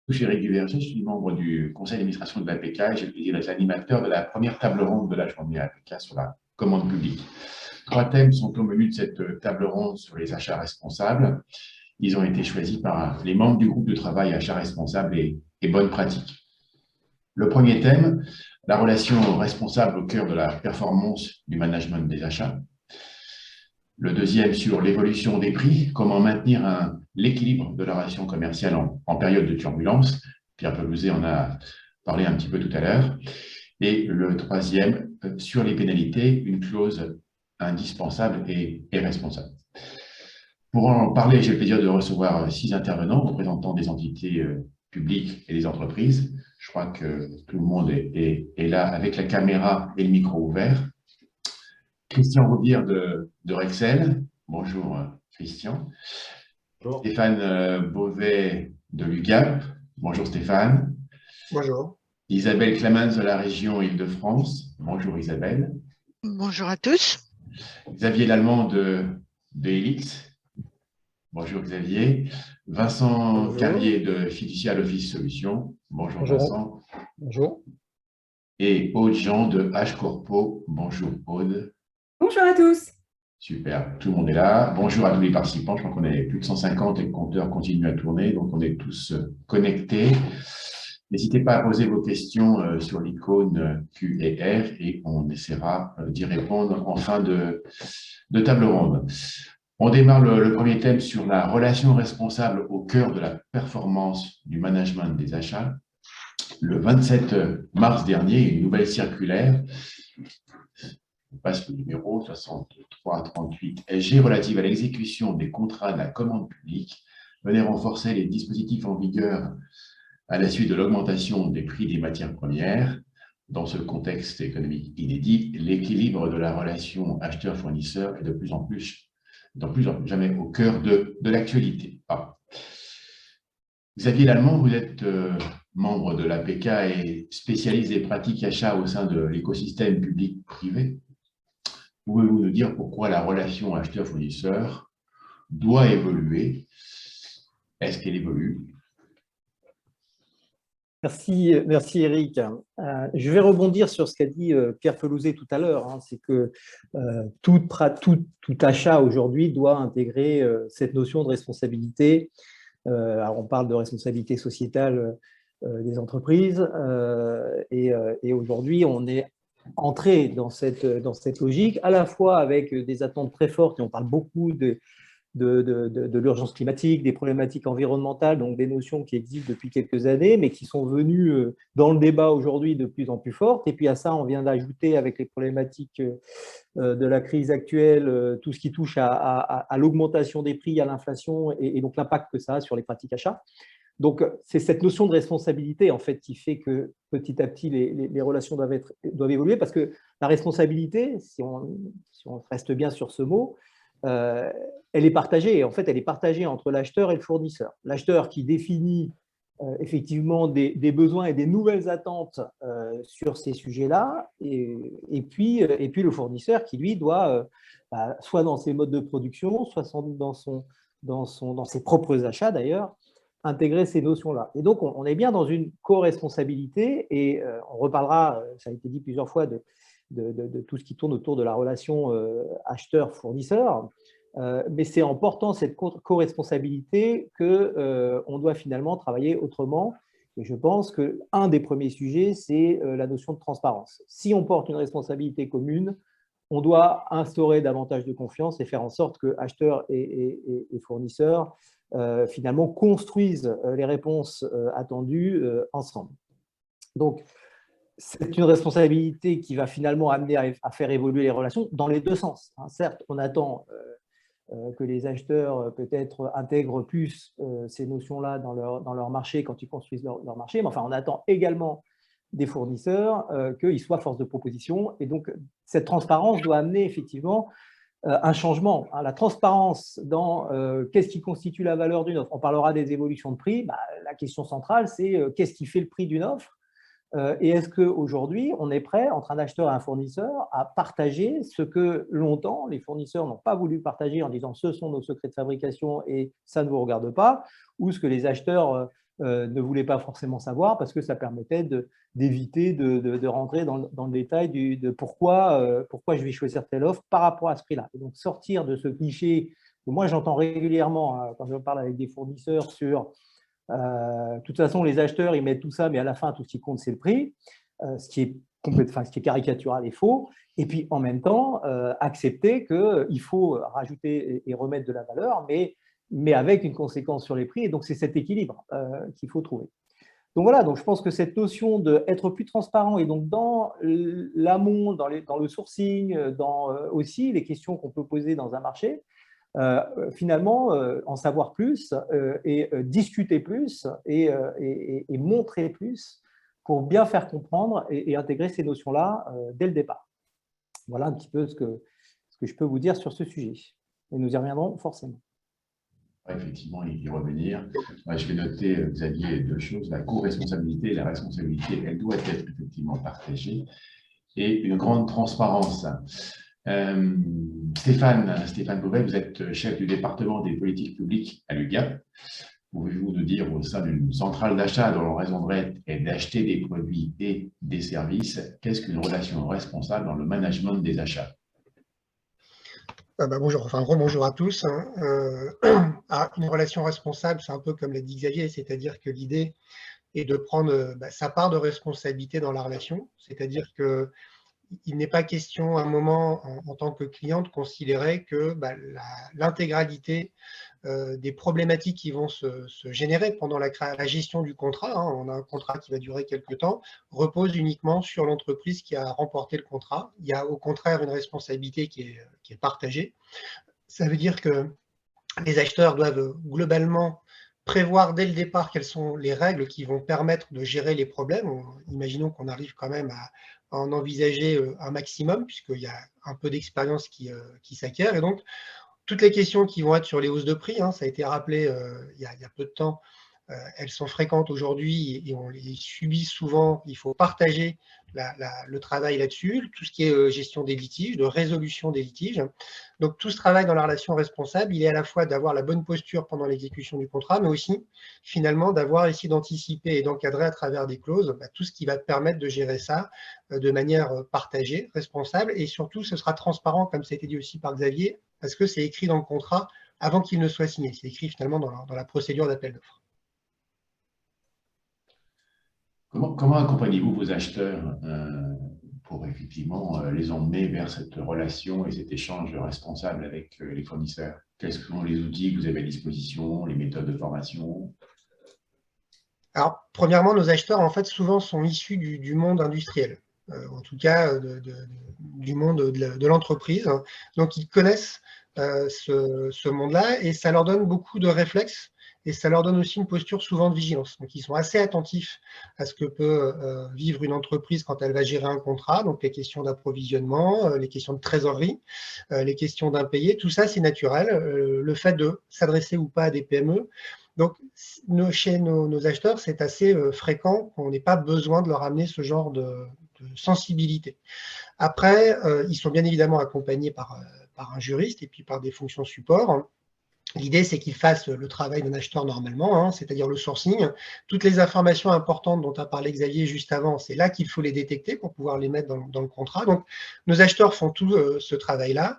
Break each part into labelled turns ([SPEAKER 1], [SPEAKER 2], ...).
[SPEAKER 1] Je suis Eric Duverger, je suis membre du conseil d'administration de l'APK et j'ai le plaisir d'être l'animateur de la première table ronde de la journée APK sur la commande publique. Trois thèmes sont au menu de cette table ronde sur les achats responsables. Ils ont été choisis par les membres du groupe de travail achats responsables et bonnes pratiques. Le premier thème, la relation responsable au cœur de la performance du management des achats. Le deuxième sur l'évolution des prix, comment maintenir l'équilibre de la relation commerciale en période de turbulence. Pierre Pelouzet en a parlé un petit peu tout à l'heure. Et le troisième, sur les pénalités, une clause indispensable et responsable. Pour en parler, j'ai le plaisir de recevoir 6 intervenants représentant des entités publiques et des entreprises. Je crois que tout le monde est là avec la caméra et le micro ouvert. Christian Roubière de Rexel. Bonjour Christian. Bonjour. Stéphane Beauvais de l'UGAP. Bonjour Stéphane.
[SPEAKER 2] Bonjour.
[SPEAKER 1] Isabelle Clamens de la région Île-de-France. Bonjour Isabelle.
[SPEAKER 3] Bonjour à tous.
[SPEAKER 1] Xavier Lallemand de Helix. Bonjour Xavier. Vincent Carlier de Fiducial Office Solutions. Bonjour, bonjour Vincent.
[SPEAKER 2] Bonjour.
[SPEAKER 1] Et Aude Jean de H Corpo. Bonjour Aude.
[SPEAKER 4] Bonjour à tous.
[SPEAKER 1] Super, tout le monde est là. Bonjour à tous les participants. Je crois qu'on est plus de 150 et le compteur continue à tourner, donc on est tous connectés. N'hésitez pas à poser vos questions sur l'icône Q et R et on essaiera d'y répondre en fin de table ronde. On démarre le premier thème sur la relation responsable au cœur de la performance du management des achats. Le 27 mars dernier, une nouvelle circulaire, on passe le numéro 6338 SG, relative à l'exécution des contrats de la commande publique, venait renforcer les dispositifs en vigueur à la suite de l'augmentation des prix des matières premières. Dans ce contexte économique inédit, l'équilibre de la relation acheteur-fournisseur est de plus en plus jamais au cœur de l'actualité. Xavier Lallemand, vous êtes membre de l'APK et spécialiste des pratiques achats au sein de l'écosystème public-privé. Pouvez-vous nous dire pourquoi la relation acheteur-fournisseur doit évoluer? Est-ce qu'elle évolue?
[SPEAKER 2] Merci Eric. Je vais rebondir sur ce qu'a dit Pierre Pelouzet tout à l'heure. C'est que tout achat aujourd'hui doit intégrer cette notion de responsabilité. Alors on parle de responsabilité sociétale des entreprises et aujourd'hui on est entré dans cette logique, à la fois avec des attentes très fortes, et on parle beaucoup de l'urgence climatique, des problématiques environnementales, donc des notions qui existent depuis quelques années, mais qui sont venues dans le débat aujourd'hui de plus en plus fortes. Et puis à ça, on vient d'ajouter avec les problématiques de la crise actuelle, tout ce qui touche à l'augmentation des prix, à l'inflation, et donc l'impact que ça a sur les pratiques achats. Donc, c'est cette notion de responsabilité en fait qui fait que petit à petit les relations doivent évoluer, parce que la responsabilité, si on reste bien sur ce mot, elle est partagée. En fait, elle est partagée entre l'acheteur et le fournisseur. L'acheteur qui définit effectivement des besoins et des nouvelles attentes sur ces sujets-là, et puis le fournisseur qui lui doit soit dans ses modes de production, soit dans ses propres achats d'ailleurs, intégrer ces notions-là. Et donc, on est bien dans une co-responsabilité, et on reparlera, ça a été dit plusieurs fois, de tout ce qui tourne autour de la relation acheteur-fournisseur, mais c'est en portant cette co-responsabilité qu'on doit finalement travailler autrement. Et je pense qu'un des premiers sujets, c'est la notion de transparence. Si on porte une responsabilité commune, on doit instaurer davantage de confiance et faire en sorte que acheteurs et fournisseurs finalement construisent les réponses attendues ensemble. Donc, c'est une responsabilité qui va finalement amener à faire évoluer les relations dans les deux sens. Certes, on attend que les acheteurs peut-être intègrent plus ces notions-là dans leur marché quand ils construisent leur marché, mais enfin, on attend également des fournisseurs qu'ils soient force de proposition. Et donc, cette transparence doit amener effectivement un changement. La transparence dans qu'est-ce qui constitue la valeur d'une offre. On parlera des évolutions de prix. La question centrale, c'est qu'est-ce qui fait le prix d'une offre, et est-ce qu'aujourd'hui, on est prêt, entre un acheteur et un fournisseur, à partager ce que longtemps les fournisseurs n'ont pas voulu partager en disant ce sont nos secrets de fabrication et ça ne vous regarde pas, ou ce que les acheteurs ne voulaient pas forcément savoir parce que ça permettait d'éviter de rentrer dans le détail de pourquoi je vais choisir telle offre par rapport à ce prix-là. Et donc, sortir de ce cliché que moi, j'entends régulièrement quand je parle avec des fournisseurs sur de toute façon, les acheteurs, ils mettent tout ça, mais à la fin, tout ce qui compte, c'est le prix, ce qui est caricatural et faux. Et puis, en même temps, accepter qu'il faut rajouter et remettre de la valeur, mais avec une conséquence sur les prix. Et donc, c'est cet équilibre qu'il faut trouver. Donc voilà, donc je pense que cette notion d'être plus transparent et donc dans l'amont, dans le sourcing, dans aussi les questions qu'on peut poser dans un marché, finalement, en savoir plus et discuter plus et montrer plus pour bien faire comprendre et intégrer ces notions-là dès le départ. Voilà un petit peu ce que je peux vous dire sur ce sujet. Et nous y reviendrons forcément.
[SPEAKER 1] Effectivement, y revenir. Moi, je vais noter, Xavier, deux choses. La co-responsabilité et la responsabilité, elle doit être effectivement partagée. Et une grande transparence. Stéphane Beauvais, vous êtes chef du département des politiques publiques à l'UGAP. Pouvez-vous nous dire, au sein d'une centrale d'achat dont la raison d'être est d'acheter des produits et des services, qu'est-ce qu'une relation responsable dans le management des achats?
[SPEAKER 4] Bonjour, enfin rebonjour à tous. Une relation responsable, c'est un peu comme l'a dit Xavier, c'est-à-dire que l'idée est de prendre sa part de responsabilité dans la relation, c'est-à-dire que il n'est pas question à un moment, en tant que client, de considérer que l'intégralité des problématiques qui vont se générer pendant la gestion du contrat, on a un contrat qui va durer quelques temps, repose uniquement sur l'entreprise qui a remporté le contrat. Il y a au contraire une responsabilité qui est partagée. Ça veut dire que les acheteurs doivent globalement prévoir dès le départ quelles sont les règles qui vont permettre de gérer les problèmes. Imaginons qu'on arrive quand même à en envisager un maximum, puisqu'il y a un peu d'expérience qui s'acquiert. Et donc, toutes les questions qui vont être sur les hausses de prix, ça a été rappelé il y a peu de temps, elles sont fréquentes aujourd'hui et on les subit souvent. Il faut partager le travail là-dessus, tout ce qui est gestion des litiges, de résolution des litiges. Donc tout ce travail dans la relation responsable, il est à la fois d'avoir la bonne posture pendant l'exécution du contrat, mais aussi finalement d'avoir essayé d'anticiper et d'encadrer à travers des clauses tout ce qui va permettre de gérer ça de manière partagée, responsable, et surtout ce sera transparent, comme ça a été dit aussi par Xavier, parce que c'est écrit dans le contrat avant qu'il ne soit signé. C'est écrit finalement dans la procédure d'appel d'offres.
[SPEAKER 1] Comment accompagnez-vous vos acheteurs pour effectivement les emmener vers cette relation et cet échange responsable avec les fournisseurs? Quels sont les outils que vous avez à disposition, les méthodes de formation?
[SPEAKER 4] Alors, premièrement, nos acheteurs, en fait, souvent sont issus du monde industriel, en tout cas du monde de l'entreprise. Donc, ils connaissent ce monde-là et ça leur donne beaucoup de réflexes et ça leur donne aussi une posture souvent de vigilance. Donc, ils sont assez attentifs à ce que peut vivre une entreprise quand elle va gérer un contrat, donc les questions d'approvisionnement, les questions de trésorerie, les questions d'impayés, tout ça, c'est naturel. Le fait de s'adresser ou pas à des PME. Donc, chez nos acheteurs, c'est assez fréquent qu'on n'ait pas besoin de leur amener ce genre de sensibilité. Après, ils sont bien évidemment accompagnés par un juriste et puis par des fonctions support. L'idée, c'est qu'ils fassent le travail d'un acheteur normalement, c'est-à-dire le sourcing. Toutes les informations importantes dont a parlé Xavier juste avant, c'est là qu'il faut les détecter pour pouvoir les mettre dans le contrat. Donc, nos acheteurs font tout ce travail-là.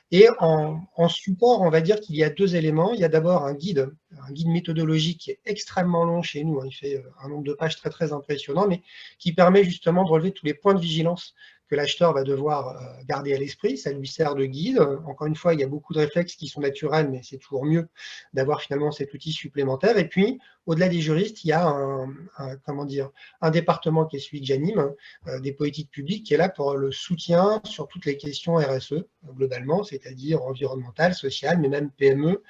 [SPEAKER 4] Et en support, on va dire qu'il y a deux éléments. Il y a d'abord un guide méthodologique qui est extrêmement long chez nous. Il fait un nombre de pages très, très impressionnant, mais qui permet justement de relever tous les points de vigilance que l'acheteur va devoir garder à l'esprit. Ça lui sert de guide. Encore une fois, il y a beaucoup de réflexes qui sont naturels, mais c'est toujours mieux d'avoir finalement cet outil supplémentaire. Et puis, au-delà des juristes, il y a un département qui est celui que j'anime, des politiques publiques, qui est là pour le soutien sur toutes les questions RSE, globalement, c'est-à-dire environnementale, sociale, mais même PME,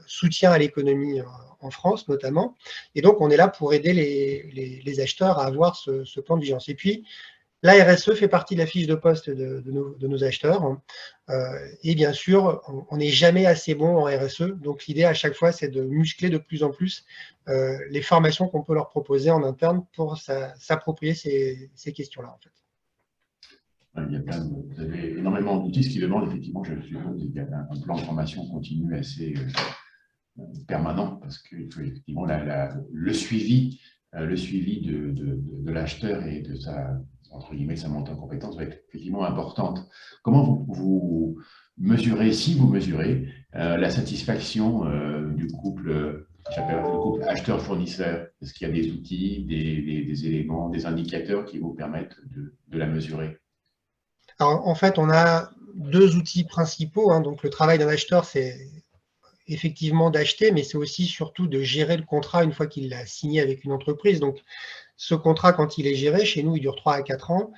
[SPEAKER 4] soutien à l'économie en France notamment. Et donc, on est là pour aider les acheteurs à avoir ce plan de vigilance. Et puis, la RSE fait partie de la fiche de poste de nos acheteurs. Et bien sûr, on n'est jamais assez bon en RSE. Donc, l'idée à chaque fois, c'est de muscler de plus en plus les formations qu'on peut leur proposer en interne pour s'approprier ces questions-là, en fait.
[SPEAKER 1] Vous avez énormément d'outils, ce qui demande effectivement, je suppose, il y a un plan de formation continu assez permanent, parce qu'il faut effectivement le suivi de l'acheteur et de sa, entre guillemets, sa montée en compétence va être effectivement importante. Comment vous mesurez, si vous mesurez, la satisfaction du couple, j'appelle le couple acheteur-fournisseur? Est-ce qu'il y a des outils, des éléments, des indicateurs qui vous permettent de la mesurer?
[SPEAKER 4] Alors, en fait, on a deux outils principaux, hein. Donc, le travail d'un acheteur, c'est effectivement d'acheter, mais c'est aussi surtout de gérer le contrat une fois qu'il l'a signé avec une entreprise. Donc, ce contrat, quand il est géré, chez nous, il dure 3 à 4 ans,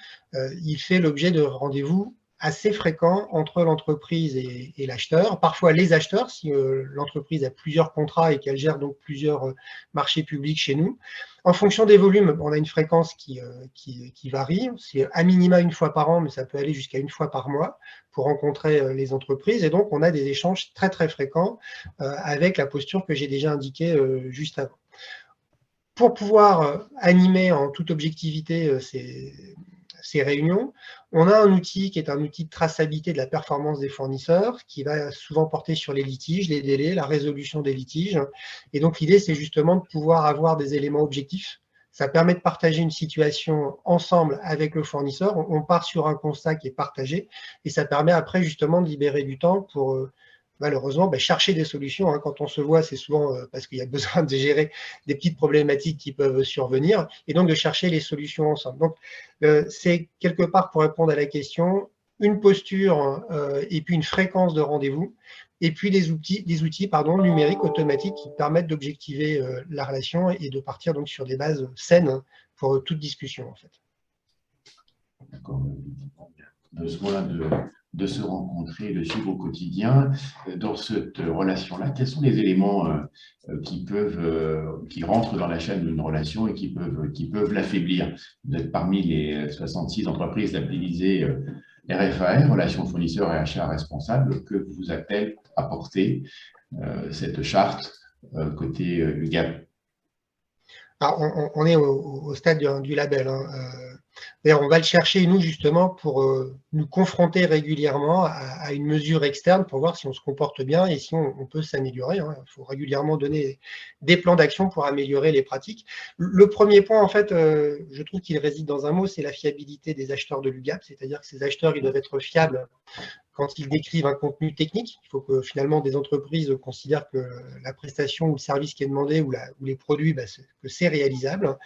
[SPEAKER 4] il fait l'objet de rendez-vous assez fréquents entre l'entreprise et l'acheteur. Parfois, les acheteurs, si l'entreprise a plusieurs contrats et qu'elle gère donc plusieurs marchés publics chez nous. En fonction des volumes, on a une fréquence qui varie. C'est à minima une fois par an, mais ça peut aller jusqu'à une fois par mois pour rencontrer les entreprises. Et donc, on a des échanges très, très fréquents avec la posture que j'ai déjà indiquée juste avant. Pour pouvoir animer en toute objectivité ces réunions, on a un outil qui est un outil de traçabilité de la performance des fournisseurs qui va souvent porter sur les litiges, les délais, la résolution des litiges. Et donc, l'idée, c'est justement de pouvoir avoir des éléments objectifs. Ça permet de partager une situation ensemble avec le fournisseur. On part sur un constat qui est partagé et ça permet après justement de libérer du temps pour malheureusement, chercher des solutions. Hein. Quand on se voit, c'est souvent parce qu'il y a besoin de gérer des petites problématiques qui peuvent survenir et donc de chercher les solutions ensemble. Donc, c'est quelque part, pour répondre à la question, une posture et puis une fréquence de rendez-vous et puis des outils numériques automatiques qui permettent d'objectiver la relation et de partir donc sur des bases saines pour toute discussion, en fait.
[SPEAKER 1] D'accord. Besoin de se rencontrer, de suivre au quotidien. Dans cette relation-là, quels sont les éléments qui rentrent dans la chaîne d'une relation et qui peuvent l'affaiblir? Vous êtes parmi les 66 entreprises labellisées RFAR, Relations fournisseurs et achats responsables. Que vous a-t-elle apporté cette charte côté UGAP?
[SPEAKER 4] Alors, on est au stade du label. Hein. D'ailleurs, on va le chercher, nous, justement, pour nous confronter régulièrement à une mesure externe pour voir si on se comporte bien et si on peut s'améliorer. Hein. Il faut régulièrement donner des plans d'action pour améliorer les pratiques. Le premier point, en fait, je trouve qu'il réside dans un mot, c'est la fiabilité des acheteurs de l'UGAP, c'est-à-dire que ces acheteurs, ils doivent être fiables quand ils décrivent un contenu technique. Il faut que finalement des entreprises considèrent que la prestation ou le service qui est demandé ou les produits, que c'est réalisable.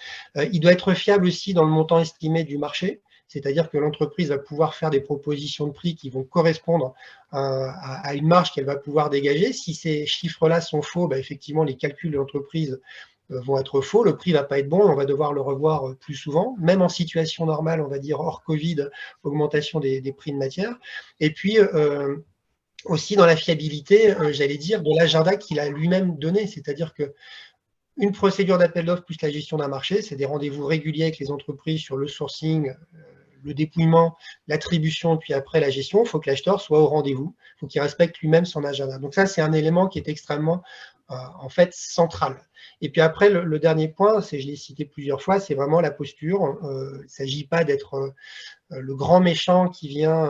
[SPEAKER 4] Il doit être fiable aussi dans le montant estimé du marché, c'est-à-dire que l'entreprise va pouvoir faire des propositions de prix qui vont correspondre à une marge qu'elle va pouvoir dégager. Si ces chiffres-là sont faux, effectivement, les calculs de l'entreprise vont être faux, le prix ne va pas être bon, on va devoir le revoir plus souvent, même en situation normale, on va dire hors Covid, augmentation des prix de matière. Et puis, aussi dans la fiabilité, j'allais dire, de l'agenda qu'il a lui-même donné, c'est-à-dire que une procédure d'appel d'offres plus la gestion d'un marché, c'est des rendez-vous réguliers avec les entreprises sur le sourcing, le dépouillement, l'attribution, puis après la gestion. Il faut que l'acheteur soit au rendez-vous, il faut qu'il respecte lui-même son agenda. Donc ça, c'est un élément qui est extrêmement, en fait, central. Et puis après, le dernier point, je l'ai cité plusieurs fois, c'est vraiment la posture. Il ne s'agit pas d'être le grand méchant qui vient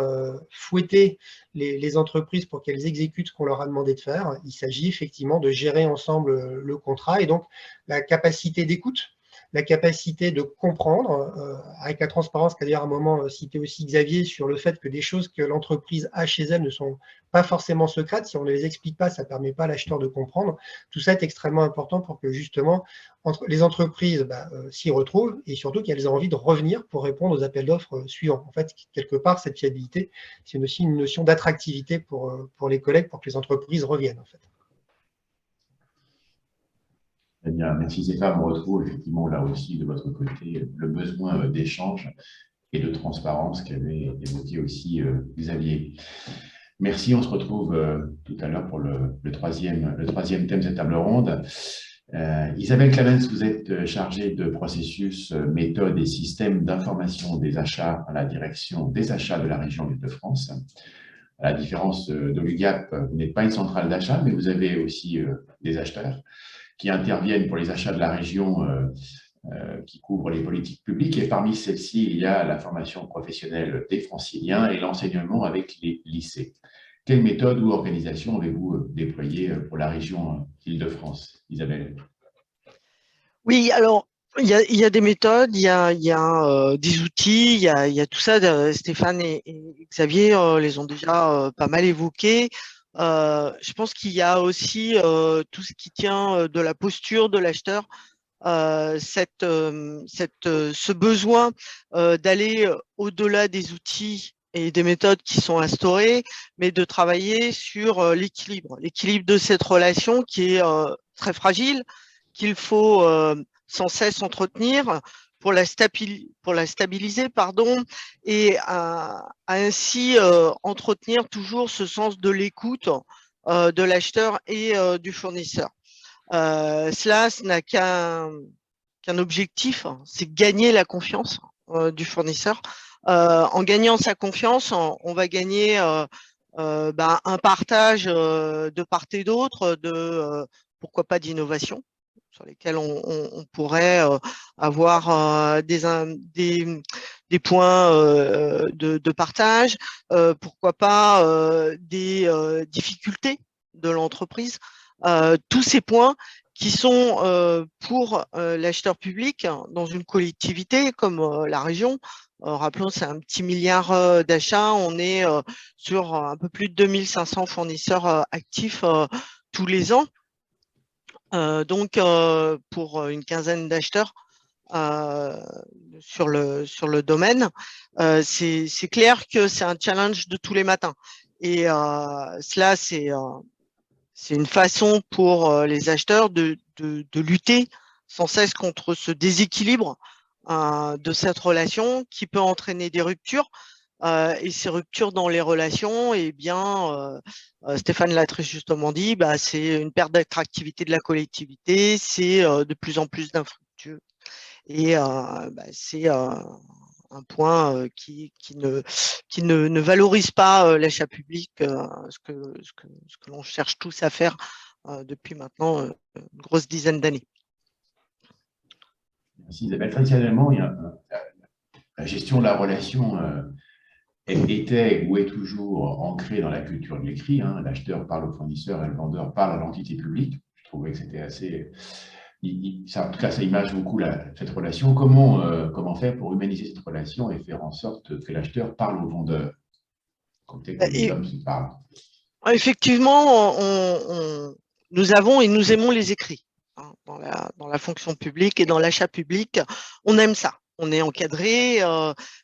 [SPEAKER 4] fouetter les entreprises pour qu'elles exécutent ce qu'on leur a demandé de faire. Il s'agit effectivement de gérer ensemble le contrat et donc la capacité d'écoute, la capacité de comprendre, avec la transparence qu'a d'ailleurs à un moment cité aussi Xavier sur le fait que des choses que l'entreprise a chez elle ne sont pas forcément secrètes. Si on ne les explique pas, ça ne permet pas à l'acheteur de comprendre. Tout ça est extrêmement important pour que justement les entreprises s'y retrouvent et surtout qu'elles aient envie de revenir pour répondre aux appels d'offres suivants. En fait, quelque part, cette fiabilité, c'est aussi une notion d'attractivité pour les collègues, pour que les entreprises reviennent. En fait.
[SPEAKER 1] Eh bien, merci Stéphane. On retrouve effectivement là aussi de votre côté le besoin d'échange et de transparence qu'avait évoqué aussi Xavier. Merci, on se retrouve tout à l'heure pour le troisième thème de cette table ronde. Isabelle Clavens, vous êtes chargée de processus, méthodes et systèmes d'information des achats à la direction des achats de la région d'Île-de-France. À la différence de l'UGAP, vous n'êtes pas une centrale d'achat, mais vous avez aussi des acheteurs qui interviennent pour les achats de la région qui couvrent les politiques publiques. Et parmi celles-ci, il y a la formation professionnelle des franciliens et l'enseignement avec les lycées. quelle méthode ou organisation avez-vous déployée pour la région Île-de-France, Isabelle?
[SPEAKER 3] Oui, alors, il y a des méthodes, des outils, il y a tout ça. Stéphane et Xavier les ont déjà pas mal évoqués. Je pense qu'il y a aussi tout ce qui tient de la posture de l'acheteur, ce besoin d'aller au-delà des outils et des méthodes qui sont instaurées, mais de travailler sur l'équilibre de cette relation qui est très fragile, qu'il faut sans cesse entretenir pour la stabiliser, pardon, et à ainsi entretenir toujours ce sens de l'écoute de l'acheteur et du fournisseur. Cela n'a qu'un objectif, hein, c'est gagner la confiance du fournisseur. En gagnant sa confiance, on va gagner un partage de part et d'autre pourquoi pas d'innovation sur lesquels on pourrait avoir des points de partage, pourquoi pas des difficultés de l'entreprise. Tous ces points qui sont pour l'acheteur public dans une collectivité comme la région. Rappelons, c'est un petit milliard d'achats. On est sur un peu plus de 2500 fournisseurs actifs tous les ans. Donc, pour une quinzaine d'acheteurs sur le domaine, c'est clair que c'est un challenge de tous les matins. Et cela, c'est une façon pour les acheteurs de lutter sans cesse contre ce déséquilibre de cette relation qui peut entraîner des ruptures. Et ces ruptures dans les relations, eh bien, Stéphane l'a très justement dit, c'est une perte d'attractivité de la collectivité, c'est de plus en plus d'infructueux. Et c'est un point qui ne valorise pas l'achat public, ce que l'on cherche tous à faire depuis maintenant une grosse dizaine d'années.
[SPEAKER 1] Merci Isabelle. Traditionnellement, la gestion de la relation était ou est toujours ancrée dans la culture de l'écrit. Hein. L'acheteur parle au fournisseur et le vendeur parle à l'entité publique. Je trouvais que c'était assez… en tout cas, ça image beaucoup cette relation. Comment faire pour humaniser cette relation et faire en sorte que l'acheteur parle au vendeur, comme les hommes se parlent?
[SPEAKER 3] Effectivement, nous avons et nous aimons les écrits hein, dans la fonction publique et dans l'achat public. On aime ça. On est encadré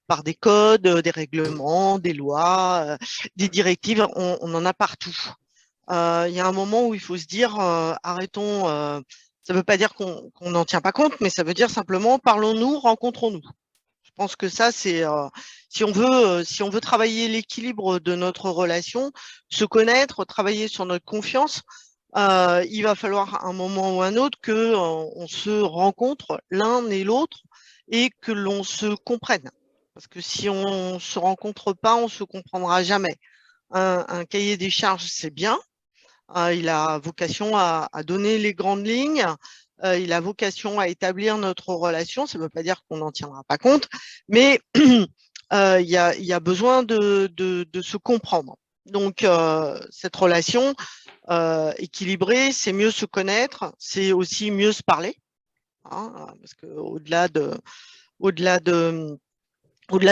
[SPEAKER 3] par des codes, des règlements, des lois, des directives. On en a partout. Il y a un moment où il faut se dire arrêtons. Ça ne veut pas dire qu'on n'en tient pas compte, mais ça veut dire simplement parlons-nous, rencontrons-nous. Je pense que ça, c'est si on veut travailler l'équilibre de notre relation, se connaître, travailler sur notre confiance, il va falloir un moment ou un autre que on se rencontre l'un et l'autre et que l'on se comprenne. Parce que si on se rencontre pas, on se comprendra jamais. Un cahier des charges, c'est bien. Il a vocation à donner les grandes lignes. Il a vocation à établir notre relation. Ça ne veut pas dire qu'on n'en tiendra pas compte, mais il y a besoin de se comprendre. Donc, cette relation équilibrée, c'est mieux se connaître, c'est aussi mieux se parler. Hein, parce qu'au-delà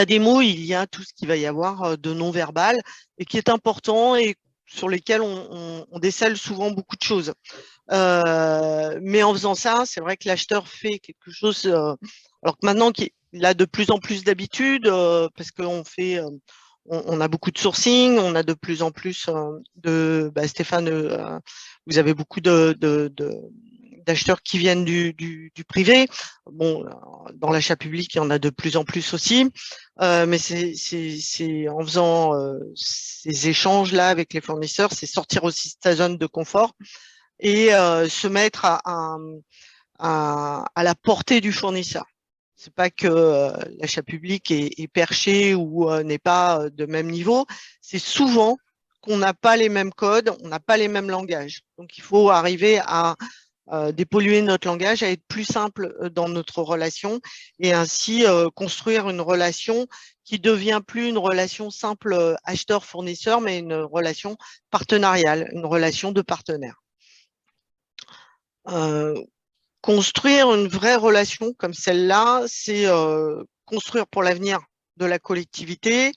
[SPEAKER 3] des mots, il y a tout ce qu'il va y avoir de non-verbal et qui est important et sur lesquels on décèle souvent beaucoup de choses. Mais en faisant ça, c'est vrai que l'acheteur fait quelque chose, alors que maintenant il a de plus en plus d'habitude, parce qu'on fait, on a beaucoup de sourcing, on a de plus en plus Stéphane, vous avez beaucoup d'acheteurs qui viennent du privé. Bon, dans l'achat public, il y en a de plus en plus aussi. Mais c'est en faisant ces échanges-là avec les fournisseurs, c'est sortir aussi de sa zone de confort et se mettre à la portée du fournisseur. C'est pas que l'achat public est perché ou n'est pas de même niveau. C'est souvent qu'on n'a pas les mêmes codes, on n'a pas les mêmes langages. Donc, il faut arriver à dépolluer notre langage, à être plus simple dans notre relation et ainsi construire une relation qui devient plus une relation simple acheteur-fournisseur, mais une relation partenariale, une relation de partenaire. Construire une vraie relation comme celle-là, c'est construire pour l'avenir de la collectivité,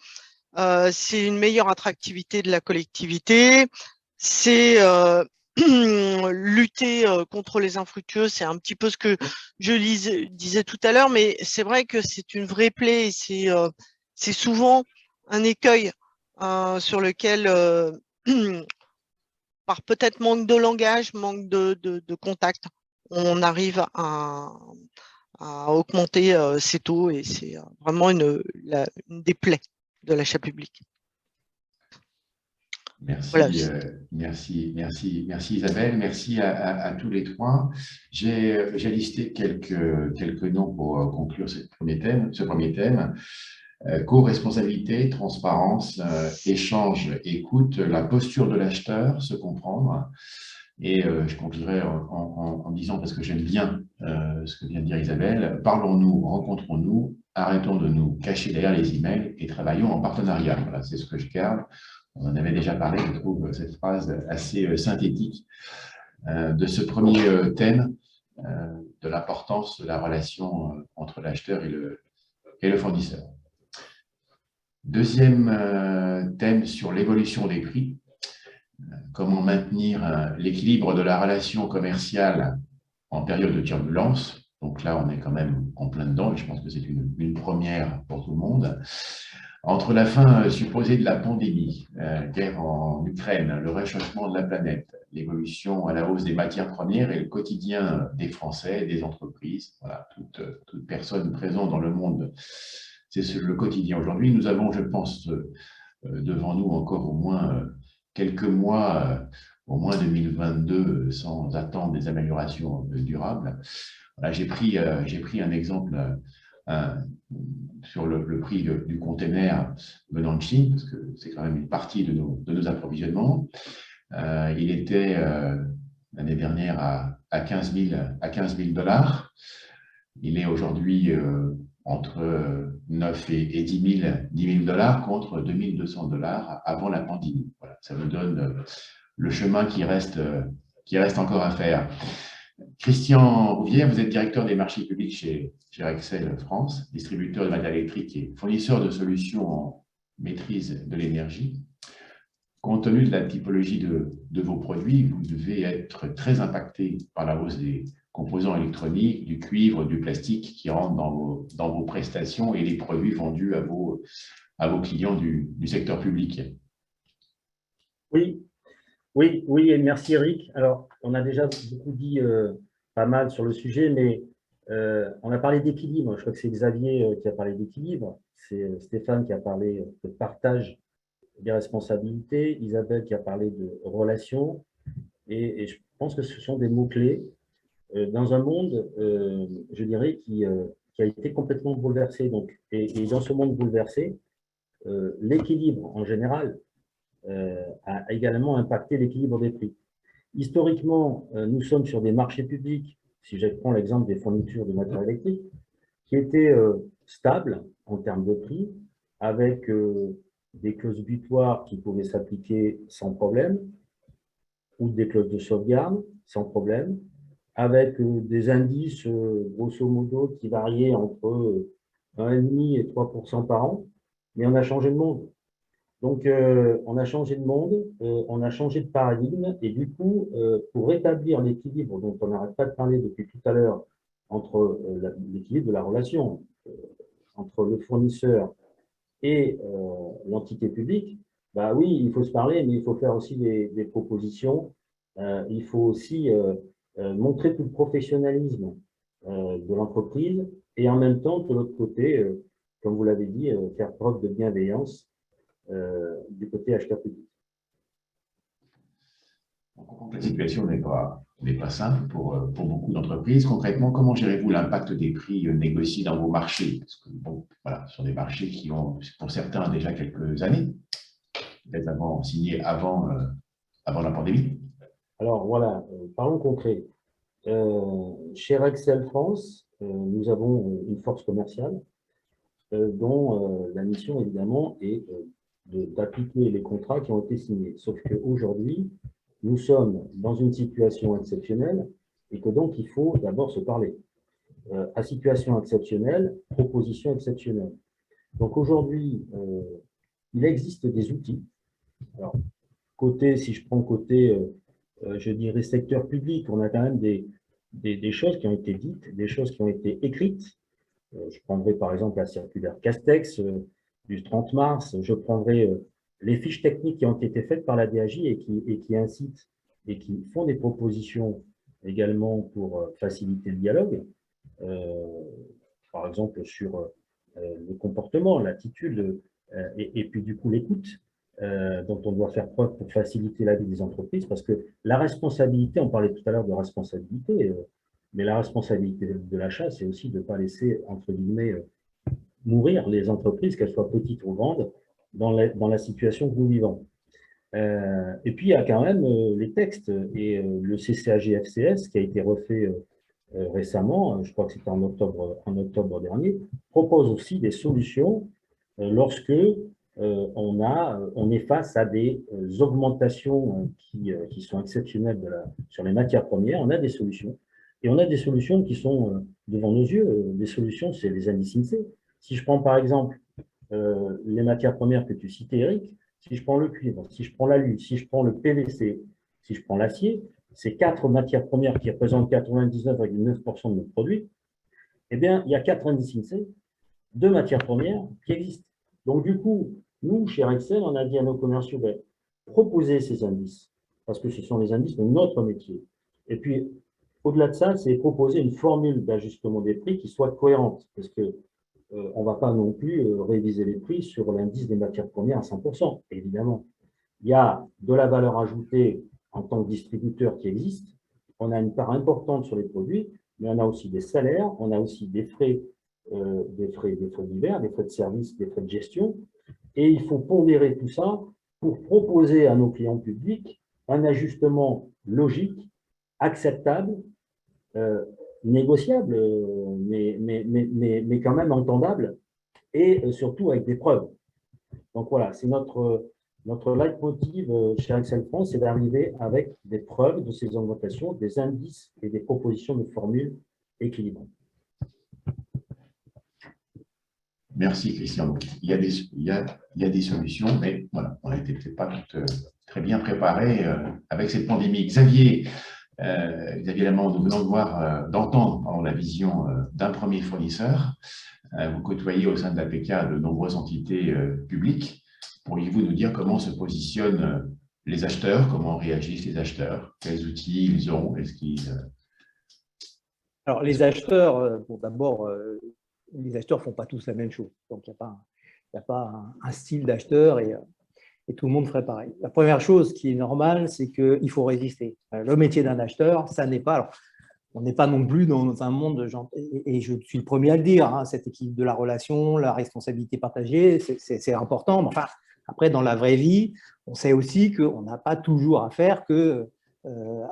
[SPEAKER 3] c'est une meilleure attractivité de la collectivité, c'est lutter contre les infructueux, c'est un petit peu ce que je disais tout à l'heure, mais c'est vrai que c'est une vraie plaie, c'est souvent un écueil sur lequel, par peut-être manque de langage, manque de contact, on arrive à augmenter ces taux et c'est vraiment une des plaies de l'achat public.
[SPEAKER 1] Merci,
[SPEAKER 3] voilà.
[SPEAKER 1] merci Isabelle, merci à tous les trois. J'ai listé quelques noms pour conclure ce premier thème. Co-responsabilité, transparence, échange, écoute, la posture de l'acheteur, se comprendre. Et je conclurai en disant, parce que j'aime bien ce que vient de dire Isabelle, parlons-nous, rencontrons-nous, arrêtons de nous cacher derrière les emails et travaillons en partenariat. Voilà, c'est ce que je garde. On en avait déjà parlé, je trouve cette phrase assez synthétique de ce premier thème, de l'importance de la relation entre l'acheteur et le fournisseur. Deuxième thème sur l'évolution des prix. Comment maintenir l'équilibre de la relation commerciale en période de turbulence. Donc là, on est quand même en plein dedans et je pense que c'est une première pour tout le monde. Entre la fin supposée de la pandémie, guerre en Ukraine, le réchauffement de la planète, l'évolution à la hausse des matières premières et le quotidien des Français, des entreprises, voilà, toute personne présente dans le monde, c'est le quotidien. Aujourd'hui, nous avons, je pense, devant nous encore au moins quelques mois, au moins 2022, sans attendre des améliorations durables. Voilà, j'ai pris un exemple sur le prix du container venant de Chine, parce que c'est quand même une partie de nos approvisionnements. Il était l'année dernière à 15 000 $. Il est aujourd'hui entre 9 et 10 000 $ contre 2 200 $ avant la pandémie. Voilà, ça nous donne le chemin qui reste encore à faire. Christian Rouvière, vous êtes directeur des marchés publics chez Rexel France, distributeur de matériel électrique et fournisseur de solutions en maîtrise de l'énergie. Compte tenu de la typologie de vos produits, vous devez être très impacté par la hausse des composants électroniques, du cuivre, du plastique qui rentrent dans vos prestations et les produits vendus à vos clients du secteur public.
[SPEAKER 5] Oui, et merci Eric. Alors, on a déjà beaucoup dit pas mal sur le sujet, mais on a parlé d'équilibre. Je crois que c'est Xavier qui a parlé d'équilibre. C'est Stéphane qui a parlé de partage des responsabilités, Isabelle qui a parlé de relations. Et je pense que ce sont des mots-clés dans un monde, je dirais, qui a été complètement bouleversé. Donc, et dans ce monde bouleversé, l'équilibre en général a également impacté l'équilibre des prix. Historiquement, nous sommes sur des marchés publics, si je prends l'exemple des fournitures de matériel électrique, qui étaient stables en termes de prix, avec des clauses butoirs qui pouvaient s'appliquer sans problème, ou des clauses de sauvegarde sans problème, avec des indices, grosso modo, qui variaient entre 1,5 et 3% par an, mais on a changé de monde. Donc, on a changé de monde, on a changé de paradigme, et du coup, pour rétablir l'équilibre dont on n'arrête pas de parler depuis tout à l'heure, entre l'équilibre de la relation entre le fournisseur et l'entité publique, bah oui, il faut se parler, mais il faut faire aussi des propositions. Il faut aussi montrer tout le professionnalisme de l'entreprise et en même temps, de l'autre côté, comme vous l'avez dit, faire preuve de bienveillance du côté acheteur public.
[SPEAKER 1] La situation n'est pas simple pour beaucoup d'entreprises. Concrètement, comment gérez-vous l'impact des prix négociés dans vos marchés? Parce que, bon, voilà, ce sont des marchés qui ont, pour certains, déjà quelques années, peut-être signés avant la pandémie.
[SPEAKER 5] Alors voilà, parlons concret. Chez Rexel France, nous avons une force commerciale dont la mission, évidemment, est d'appliquer les contrats qui ont été signés. Sauf qu'aujourd'hui, nous sommes dans une situation exceptionnelle et que donc il faut d'abord se parler. À situation exceptionnelle, proposition exceptionnelle. Donc aujourd'hui, il existe des outils. Alors, si je prends côté, je dirais, secteur public, on a quand même des choses qui ont été dites, des choses qui ont été écrites. Je prendrai par exemple la circulaire Castex du 30 mars. Je prendrai les fiches techniques qui ont été faites par la DAJ et qui incitent et qui font des propositions également pour faciliter le dialogue. Par exemple sur le comportement, l'attitude et puis du coup l'écoute dont on doit faire preuve pour faciliter la vie des entreprises, parce que la responsabilité, on parlait tout à l'heure de responsabilité, mais la responsabilité de l'achat, c'est aussi de ne pas laisser, entre guillemets, mourir les entreprises, qu'elles soient petites ou grandes, dans la situation que nous vivons. Et puis, il y a quand même les textes et le CCAG-FCS qui a été refait récemment, je crois que c'était en octobre dernier, propose aussi des solutions lorsque on est face à des augmentations qui sont exceptionnelles sur les matières premières. On a des solutions. Et on a des solutions qui sont devant nos yeux. Des solutions, c'est les indices INSEE. Si je prends par exemple les matières premières que tu citais, Eric, si je prends le cuivre, si je prends l'alu, si je prends le PVC, si je prends l'acier, ces 4 matières premières qui représentent 99,9% de nos produits, eh bien, il y a 4 indices INSEE, 2 matières premières qui existent. Donc, du coup, nous, chez Rexel, on a dit à nos commerciaux, proposez ces indices, parce que ce sont les indices de notre métier. Et puis, au-delà de ça, c'est proposer une formule d'ajustement des prix qui soit cohérente, parce que on ne va pas non plus réviser les prix sur l'indice des matières premières à 100%, évidemment. Il y a de la valeur ajoutée en tant que distributeur qui existe. On a une part importante sur les produits, mais on a aussi des salaires, on a aussi des frais divers, des frais de service, des frais de gestion. Et il faut pondérer tout ça pour proposer à nos clients publics un ajustement logique, acceptable, négociable, mais quand même entendable, et surtout avec des preuves. Donc voilà, c'est notre leitmotiv chez Rexel France, c'est d'arriver avec des preuves de ces augmentations, des indices et des propositions de formules équilibrées.
[SPEAKER 1] Merci Christian. Donc, il y a des solutions, mais voilà, on n'était peut-être pas toutes, très bien préparés avec cette pandémie. Xavier Lamant, nous venons d'entendre la vision d'un premier fournisseur. Vous côtoyez au sein de l'APK de nombreuses entités publiques. Pourriez-vous nous dire comment se positionnent les acheteurs, comment réagissent les acheteurs, quels outils ils ont,
[SPEAKER 2] Alors, les acheteurs, bon, d'abord, les acheteurs ne font pas tous la même chose. Donc, il n'y a pas un style d'acheteur et tout le monde ferait pareil. La première chose qui est normale, c'est qu'il faut résister. Le métier d'un acheteur, ça n'est pas… Alors, on n'est pas non plus dans un monde, et je suis le premier à le dire, hein, cet équilibre de la relation, la responsabilité partagée, c'est important. Mais enfin, après, dans la vraie vie, on sait aussi qu'on n'a pas toujours affaire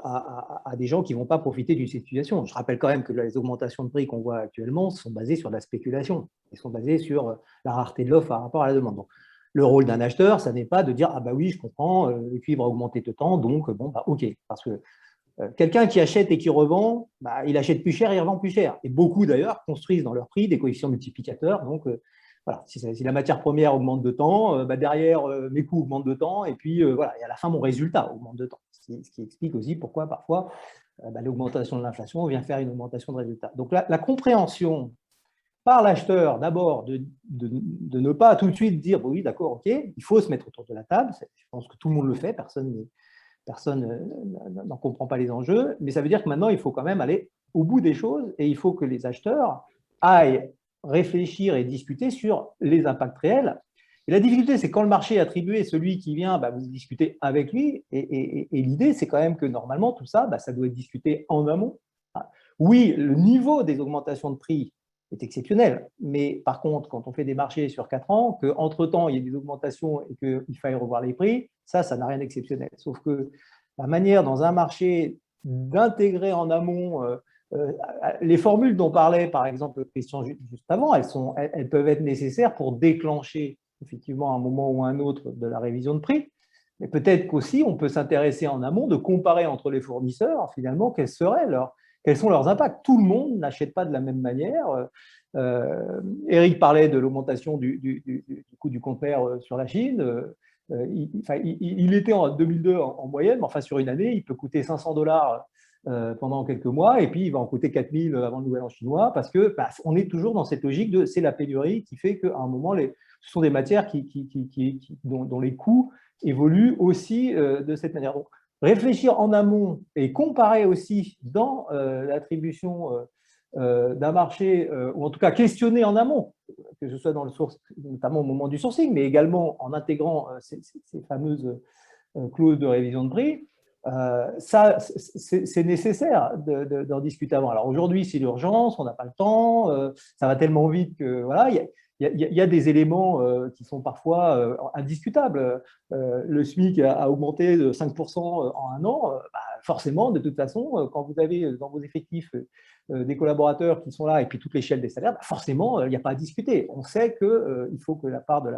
[SPEAKER 2] à des gens qui ne vont pas profiter d'une situation. Je rappelle quand même que les augmentations de prix qu'on voit actuellement sont basées sur la spéculation. Elles sont basées sur la rareté de l'offre par rapport à la demande. Donc, le rôle d'un acheteur, ça n'est pas de dire « Ah bah oui, je comprends, le cuivre a augmenté de temps, donc bon, bah ok ». Parce que quelqu'un qui achète et qui revend, bah, il achète plus cher et il revend plus cher. Et beaucoup d'ailleurs construisent dans leur prix des coefficients multiplicateurs. Donc voilà, si la matière première augmente de temps, bah, derrière mes coûts augmentent de temps, et puis voilà, et à la fin mon résultat augmente de temps. Ce qui explique aussi pourquoi parfois l'augmentation de l'inflation vient faire une augmentation de résultat. Donc la compréhension par l'acheteur d'abord de ne pas tout de suite dire oui, d'accord, ok, il faut se mettre autour de la table. Je pense que tout le monde le fait, personne n'en comprend pas les enjeux, mais ça veut dire que maintenant, il faut quand même aller au bout des choses et il faut que les acheteurs aillent réfléchir et discuter sur les impacts réels. Et la difficulté, c'est quand le marché est attribué, celui qui vient, bah, vous discutez avec lui, et l'idée, c'est quand même que normalement, tout ça, bah, ça doit être discuté en amont. Oui, le niveau des augmentations de prix est exceptionnel, mais par contre, quand on fait des marchés sur 4 ans, qu'entre-temps, il y ait des augmentations et qu'il faille revoir les prix, ça n'a rien d'exceptionnel. Sauf que la manière dans un marché d'intégrer en amont les formules dont parlait par exemple Christian juste avant, elles peuvent être nécessaires pour déclencher effectivement à un moment ou à un autre de la révision de prix. Mais peut-être qu'aussi on peut s'intéresser en amont de comparer entre les fournisseurs finalement quels sont leurs impacts. Tout le monde n'achète pas de la même manière. Eric parlait de l'augmentation du coût du conteneur sur la Chine. Il était en 2002 en moyenne, mais enfin sur une année, il peut coûter 500 $ pendant quelques mois, et puis il va en coûter 4000 avant le nouvel an chinois, parce que on est toujours dans cette logique de c'est la pénurie qui fait qu'à un moment, ce sont des matières dont les coûts évoluent aussi de cette manière. Donc, réfléchir en amont et comparer aussi dans l'attribution d'un marché, ou en tout cas questionner en amont, que ce soit dans le source, notamment au moment du sourcing, mais également en intégrant ces fameuses clauses de révision de prix, ça, c'est nécessaire d'en discuter avant. Alors aujourd'hui, c'est l'urgence, on n'a pas le temps, ça va tellement vite que voilà, il y a des éléments qui sont parfois indiscutables. Le SMIC a augmenté de 5% en un an. Forcément, de toute façon, quand vous avez dans vos effectifs des collaborateurs qui sont là et puis toute l'échelle des salaires, forcément, il n'y a pas à discuter. On sait qu'il faut que la part de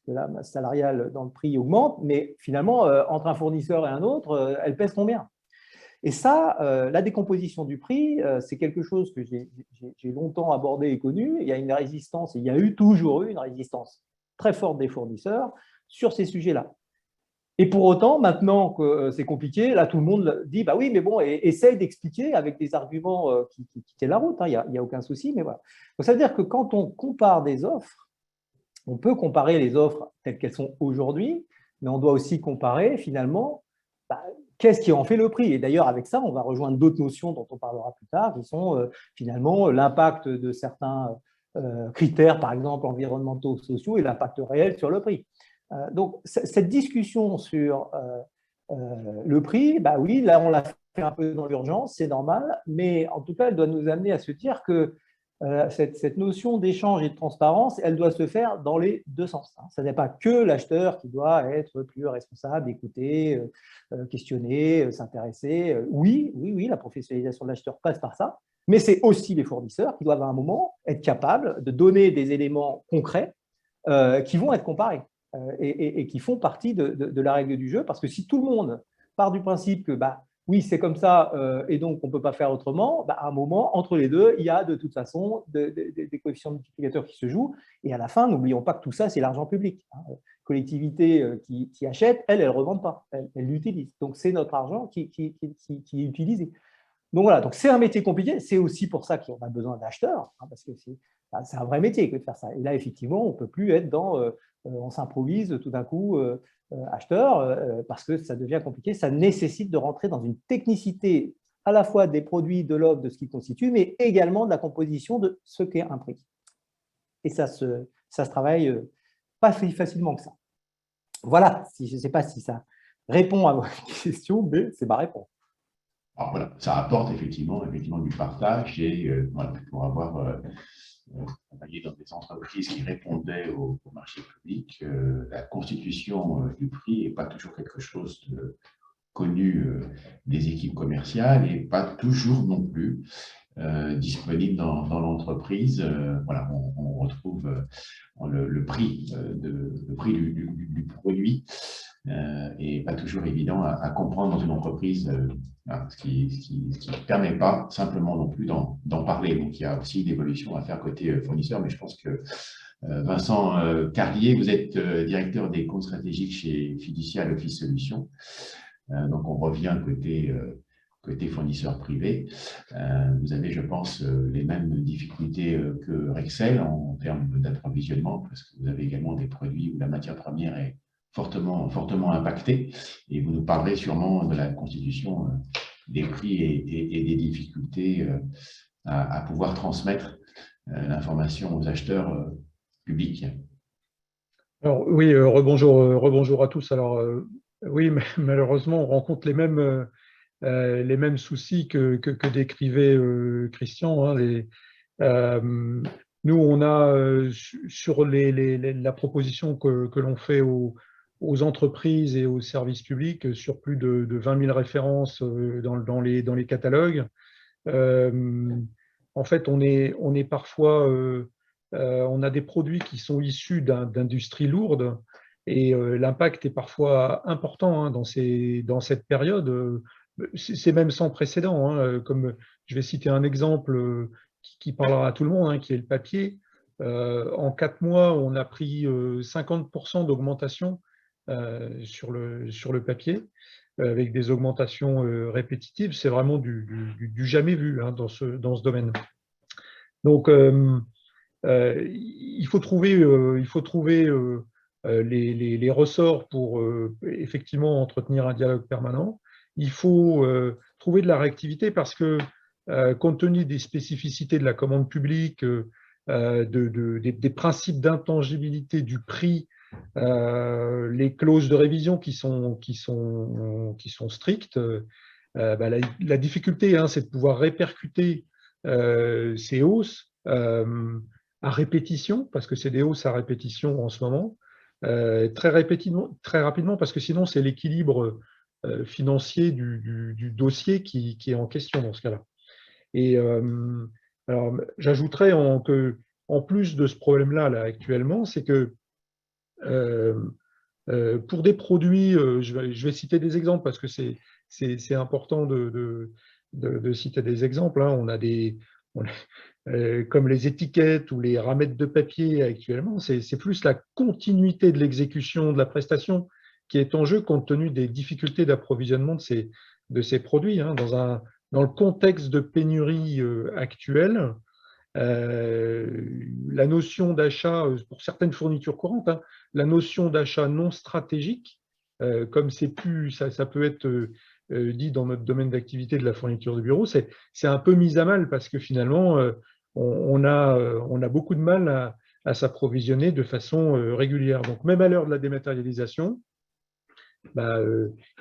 [SPEAKER 2] la masse salariale dans le prix augmente, mais finalement, entre un fournisseur et un autre, elle pèse combien? Et ça, la décomposition du prix, c'est quelque chose que j'ai longtemps abordé et connu. Il y a une résistance, et il y a toujours eu une résistance très forte des fournisseurs sur ces sujets-là. Et pour autant, maintenant que c'est compliqué, là, tout le monde dit, bah oui, mais bon, essaye d'expliquer avec des arguments qui tiennent la route, il n'y a aucun souci, mais voilà. Donc, ça veut dire que quand on compare des offres, on peut comparer les offres telles qu'elles sont aujourd'hui, mais on doit aussi comparer finalement qu'est-ce qui en fait le prix. Et d'ailleurs, avec ça, on va rejoindre d'autres notions dont on parlera plus tard, qui sont finalement l'impact de certains critères, par exemple environnementaux, sociaux, et l'impact réel sur le prix. Donc, cette discussion sur le prix, oui, là, on l'a fait un peu dans l'urgence, c'est normal, mais en tout cas, elle doit nous amener à se dire que cette notion d'échange et de transparence, elle doit se faire dans les deux sens. Ce n'est pas que l'acheteur qui doit être plus responsable, écouter, questionner, s'intéresser. Oui, la professionnalisation de l'acheteur passe par ça, mais c'est aussi les fournisseurs qui doivent à un moment être capables de donner des éléments concrets qui vont être comparés et qui font partie de la règle du jeu, parce que si tout le monde part du principe que oui, c'est comme ça, et donc on ne peut pas faire autrement, à un moment, entre les deux, il y a de toute façon des coefficients multiplicateurs qui se jouent. Et à la fin, n'oublions pas que tout ça, c'est l'argent public. Collectivités qui achètent, elles ne revendent pas, elles l'utilisent. Donc, c'est notre argent qui est utilisé. Donc, voilà, donc c'est un métier compliqué. C'est aussi pour ça qu'on a besoin d'acheteurs, parce que c'est un vrai métier que de faire ça. Et là, effectivement, on ne peut plus être on s'improvise tout d'un coup acheteur parce que ça devient compliqué. Ça nécessite de rentrer dans une technicité à la fois des produits, de l'offre, de ce qui constitue, mais également de la composition de ce qu'est un prix. Et ça se travaille pas facilement que ça. Voilà, je ne sais pas si ça répond à votre question, mais c'est ma réponse.
[SPEAKER 1] Alors voilà, ça apporte effectivement du partage et pour avoir travaillé dans des entreprises qui répondaient au marché public, la constitution du prix n'est pas toujours quelque chose de connu des équipes commerciales et pas toujours non plus disponible dans l'entreprise. Voilà, on retrouve le prix du produit et pas toujours évident à comprendre dans une entreprise, ce qui ne permet pas simplement non plus d'en parler. Donc, il y a aussi une évolution à faire côté fournisseur, mais je pense que Vincent Carlier, vous êtes directeur des comptes stratégiques chez Fiducia Office Solutions. Donc, on revient côté fournisseur privé. Vous avez, je pense, les mêmes difficultés que Rexel en termes d'approvisionnement, parce que vous avez également des produits où la matière première est fortement impactée. Et vous nous parlerez sûrement de la constitution des prix et des difficultés à pouvoir transmettre l'information aux acheteurs publics.
[SPEAKER 6] Alors oui, rebonjour à tous. Alors oui, mais malheureusement, on rencontre les mêmes soucis que décrivait Christian. Nous, on a sur la proposition que l'on fait aux aux entreprises et aux services publics sur plus de 20 000 références dans les catalogues. En fait, on est parfois, on a des produits qui sont issus d'industries lourdes et l'impact est parfois important hein, dans cette période. C'est même sans précédent. Hein, comme je vais citer un exemple qui parlera à tout le monde, hein, qui est le papier. En 4 mois, on a pris 50% d'augmentation sur le papier, avec des augmentations répétitives. C'est vraiment du jamais vu hein, dans ce domaine. Donc, il faut trouver les ressorts pour effectivement entretenir un dialogue permanent. Il faut trouver de la réactivité parce que, compte tenu des spécificités de la commande publique, des principes d'intangibilité du prix, les clauses de révision qui sont strictes, la difficulté, hein, c'est de pouvoir répercuter ces hausses à répétition, parce que c'est des hausses à répétition en ce moment, très rapidement, parce que sinon c'est l'équilibre financier du dossier qui est en question dans ce cas-là. Et alors, j'ajouterais en plus de ce problème-là là, actuellement, c'est que pour des produits, je vais citer des exemples parce que c'est important de citer des exemples. Hein. On a comme les étiquettes ou les ramettes de papier actuellement, c'est plus la continuité de l'exécution de la prestation qui est en jeu compte tenu des difficultés d'approvisionnement de ces produits. Hein. Dans le contexte de pénurie actuelle, la notion d'achat, pour certaines fournitures courantes, hein, la notion d'achat non stratégique, comme ça peut être dit dans notre domaine d'activité de la fourniture de bureau, c'est un peu mis à mal parce que finalement, on a beaucoup de mal à s'approvisionner de façon régulière. Donc, même à l'heure de la dématérialisation,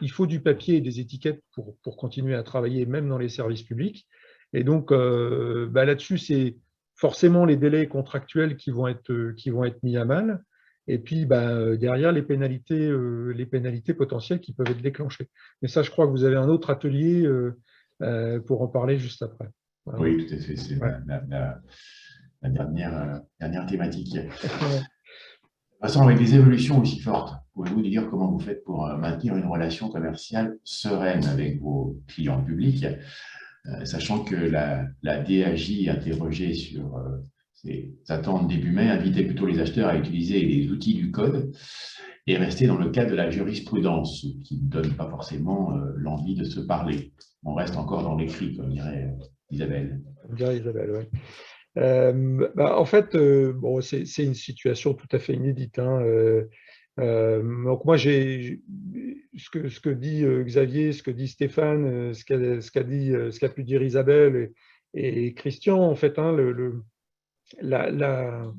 [SPEAKER 6] il faut du papier et des étiquettes pour continuer à travailler, même dans les services publics. Et donc, là-dessus, c'est forcément les délais contractuels qui vont être mis à mal. Et puis, derrière, les pénalités potentielles qui peuvent être déclenchées. Mais ça, je crois que vous avez un autre atelier pour en parler juste après.
[SPEAKER 1] Voilà. Oui, tout à fait. C'est la dernière thématique. De toute façon, avec des évolutions aussi fortes, pouvez-vous dire comment vous faites pour maintenir une relation commerciale sereine avec vos clients publics, sachant que la DAJ interrogée sur ses attentes début mai invitait plutôt les acheteurs à utiliser les outils du code et rester dans le cadre de la jurisprudence, ce qui ne donne pas forcément l'envie de se parler. On reste encore dans l'écrit, comme dirait Isabelle.
[SPEAKER 6] Comme dirait Isabelle, oui. En fait, bon, c'est une situation tout à fait inédite. Hein. Donc moi, ce que dit Xavier, ce que dit Stéphane, ce qu'a pu dire Isabelle et Christian, en fait, hein, la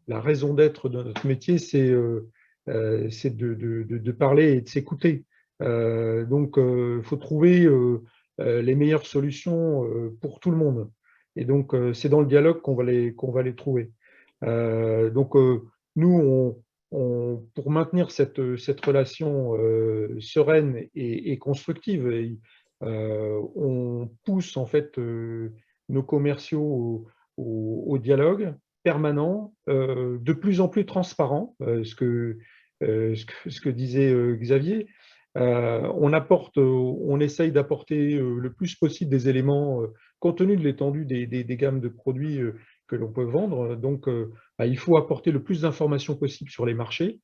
[SPEAKER 6] raison d'être de notre métier, c'est de parler et de s'écouter. Donc, il faut trouver les meilleures solutions pour tout le monde. Et donc, c'est dans le dialogue qu'on va les trouver. Donc, nous, pour maintenir cette relation sereine et constructive, on pousse en fait nos commerciaux au dialogue permanent, de plus en plus transparent, ce que disait Xavier. On essaye d'apporter le plus possible des éléments compte tenu de l'étendue des gammes de produits que l'on peut vendre. Donc, il faut apporter le plus d'informations possible sur les marchés,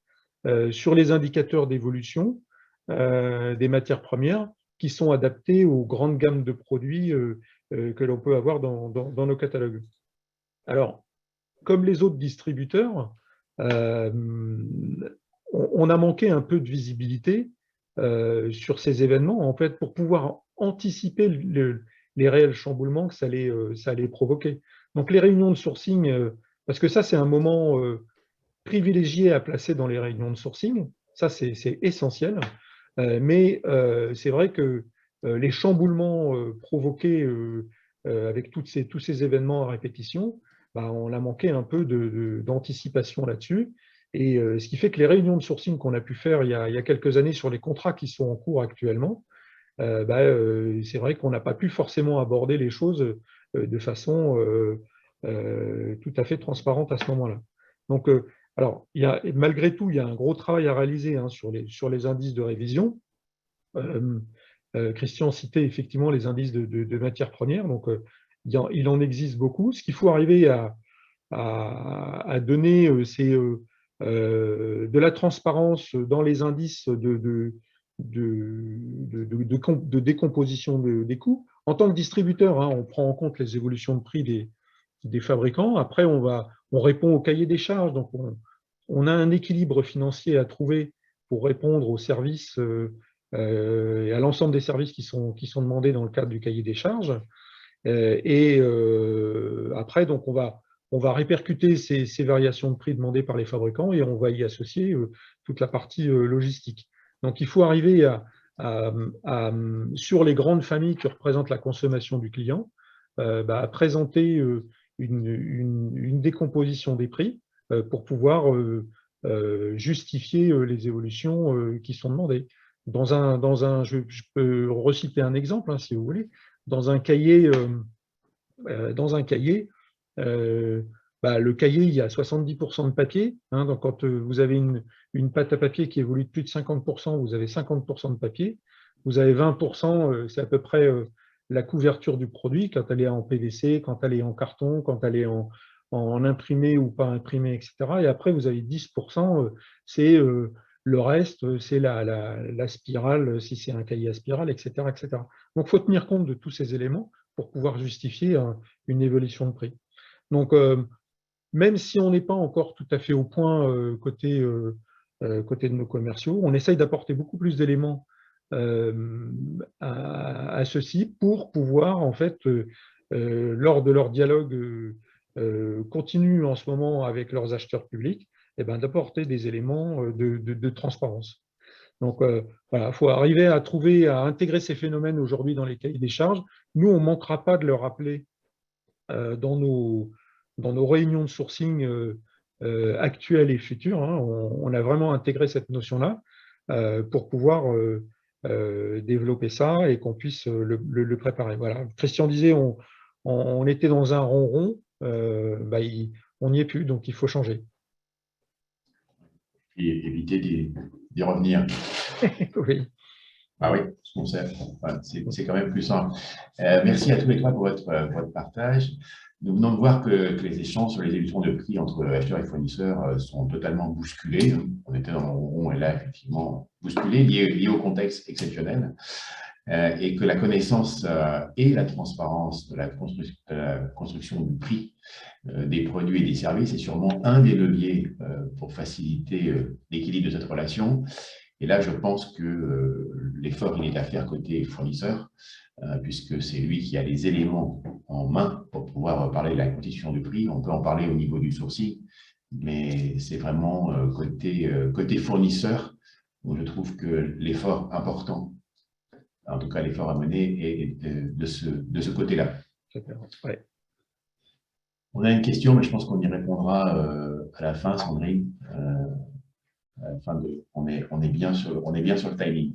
[SPEAKER 6] sur les indicateurs d'évolution des matières premières qui sont adaptés aux grandes gammes de produits que l'on peut avoir dans nos catalogues. Alors, comme les autres distributeurs, on a manqué un peu de visibilité sur ces événements, en fait, pour pouvoir anticiper les réels chamboulements que ça allait provoquer. Donc, les réunions de sourcing, parce que ça, c'est un moment privilégié à placer dans les réunions de sourcing, ça, c'est essentiel, mais c'est vrai que les chamboulements provoqués avec tous ces événements à répétition, on a manqué un peu d'anticipation là-dessus. Et ce qui fait que les réunions de sourcing qu'on a pu faire il y a quelques années sur les contrats qui sont en cours actuellement, c'est vrai qu'on n'a pas pu forcément aborder les choses de façon tout à fait transparente à ce moment-là. Donc, alors, malgré tout, il y a un gros travail à réaliser hein, sur les indices de révision. Christian citait effectivement les indices de matières premières, donc il en existe beaucoup. Ce qu'il faut arriver à donner, c'est de la transparence dans les indices de décomposition des coûts. En tant que distributeur, hein, on prend en compte les évolutions de prix des fabricants. Après, on répond au cahier des charges. Donc, on a un équilibre financier à trouver pour répondre aux services et à l'ensemble des services qui sont demandés dans le cadre du cahier des charges. Après, donc, on va répercuter ces variations de prix demandées par les fabricants et on va y associer toute la partie logistique. Donc, il faut arriver sur les grandes familles qui représentent la consommation du client, à présenter une décomposition des prix pour pouvoir justifier les évolutions qui sont demandées. Je peux reciter un exemple, hein, si vous voulez. Dans un cahier, le cahier, il y a 70% de papier. Hein, donc, quand vous avez une pâte à papier qui évolue de plus de 50%, vous avez 50% de papier. Vous avez 20%, c'est à peu près la couverture du produit, quand elle est en PVC, quand elle est en carton, quand elle est en imprimé ou pas imprimé, etc. Et après, vous avez 10%, c'est le reste, c'est la spirale, si c'est un cahier à spirale, etc., etc. Donc, il faut tenir compte de tous ces éléments pour pouvoir justifier une évolution de prix. Donc, même si on n'est pas encore tout à fait au point côté de nos commerciaux, on essaye d'apporter beaucoup plus d'éléments à ceci pour pouvoir, en fait, lors de leur dialogue continu en ce moment avec leurs acheteurs publics, d'apporter des éléments de transparence. Donc, voilà, il faut arriver à intégrer ces phénomènes aujourd'hui dans les cahiers des charges. Nous, on ne manquera pas de le rappeler dans nos réunions de sourcing actuelles et futures. Hein. On a vraiment intégré cette notion-là pour pouvoir développer ça et qu'on puisse le préparer. Voilà. Christian disait, on était dans un rond-rond, on n'y est plus, donc il faut changer.
[SPEAKER 1] Et éviter d'y revenir.
[SPEAKER 6] Oui.
[SPEAKER 1] Ah oui, ce concept, c'est quand même plus simple. Merci à tous les trois pour votre partage. Nous venons de voir que les échanges sur les évolutions de prix entre acheteurs et fournisseurs sont totalement bousculés. On était dans le rond et là, effectivement, bousculés, liés au contexte exceptionnel. Et que la connaissance et la transparence de la construction du prix des produits et des services est sûrement un des leviers pour faciliter l'équilibre de cette relation. Et là, je pense que l'effort, il est à faire côté fournisseur, puisque c'est lui qui a les éléments en main pour pouvoir parler de la constitution du prix. On peut en parler au niveau du sourcing, mais c'est vraiment côté fournisseur où je trouve que l'effort important, en tout cas l'effort à mener, est de ce côté-là.
[SPEAKER 6] Ouais.
[SPEAKER 1] On a une question, mais je pense qu'on y répondra à la fin, Sandrine. On est bien sur le timing.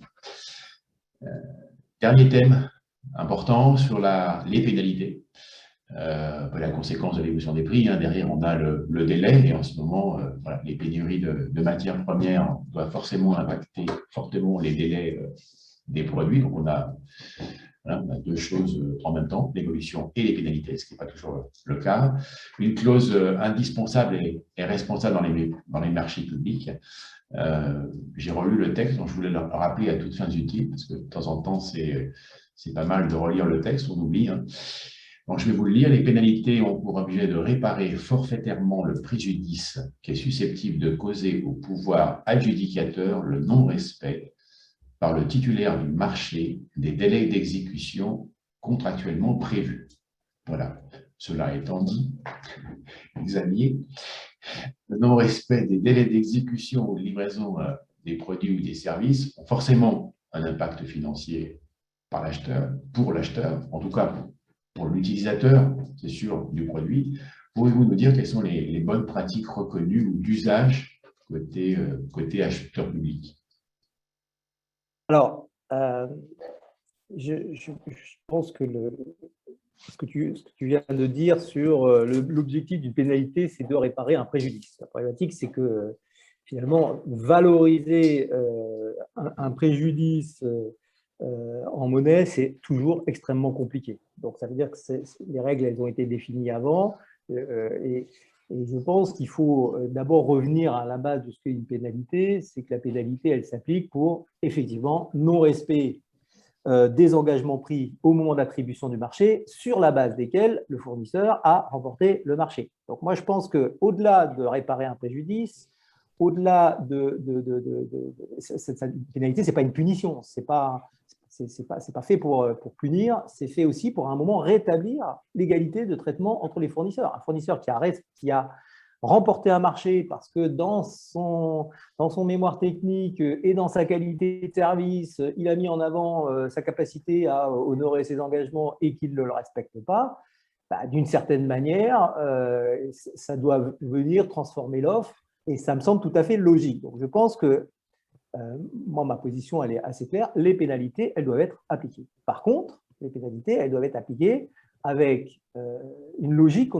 [SPEAKER 1] Dernier thème important sur les pénalités. La conséquence de l'évolution des prix. Hein, derrière, on a le délai et en ce moment, les pénuries de matières premières doivent forcément impacter fortement les délais des produits. Donc, on a deux choses en même temps, l'évolution et les pénalités, ce qui n'est pas toujours le cas. Une clause indispensable et responsable dans les marchés publics. J'ai relu le texte, donc je voulais le rappeler à toutes fins utiles, parce que de temps en temps, c'est pas mal de relire le texte, on oublie. Hein. Donc, je vais vous le lire. Les pénalités ont pour objet de réparer forfaitairement le préjudice qui est susceptible de causer au pouvoir adjudicateur le non-respect par le titulaire du marché des délais d'exécution contractuellement prévus. Voilà. Cela étant dit, Xavier, le non-respect des délais d'exécution ou de livraison des produits ou des services ont forcément un impact financier pour l'acheteur, en tout cas pour l'utilisateur, c'est sûr, du produit. Pouvez-vous nous dire quelles sont les bonnes pratiques reconnues ou d'usage côté acheteur public.
[SPEAKER 2] Alors, je pense que ce que tu viens de dire sur l'objectif d'une pénalité, c'est de réparer un préjudice. La problématique, c'est que finalement, valoriser un préjudice en monnaie, c'est toujours extrêmement compliqué. Donc, ça veut dire que les règles, elles ont été définies avant. Et je pense qu'il faut d'abord revenir à la base de ce qu'est une pénalité. C'est que la pénalité, elle s'applique pour, effectivement, non-respect des engagements pris au moment d'attribution du marché sur la base desquels le fournisseur a remporté le marché. Donc moi, je pense qu'au-delà de réparer un préjudice, au-delà cette pénalité, ce n'est pas une punition, c'est pas fait pour punir, c'est fait aussi pour à un moment rétablir l'égalité de traitement entre les fournisseurs. Un fournisseur qui a remporter un marché parce que dans son mémoire technique et dans sa qualité de service, il a mis en avant sa capacité à honorer ses engagements et qu'il ne le respecte pas, d'une certaine manière, ça doit venir transformer l'offre et ça me semble tout à fait logique. Donc, je pense que, moi, ma position, elle est assez claire, les pénalités, elles doivent être appliquées. Par contre, les pénalités, elles doivent être appliquées avec une logique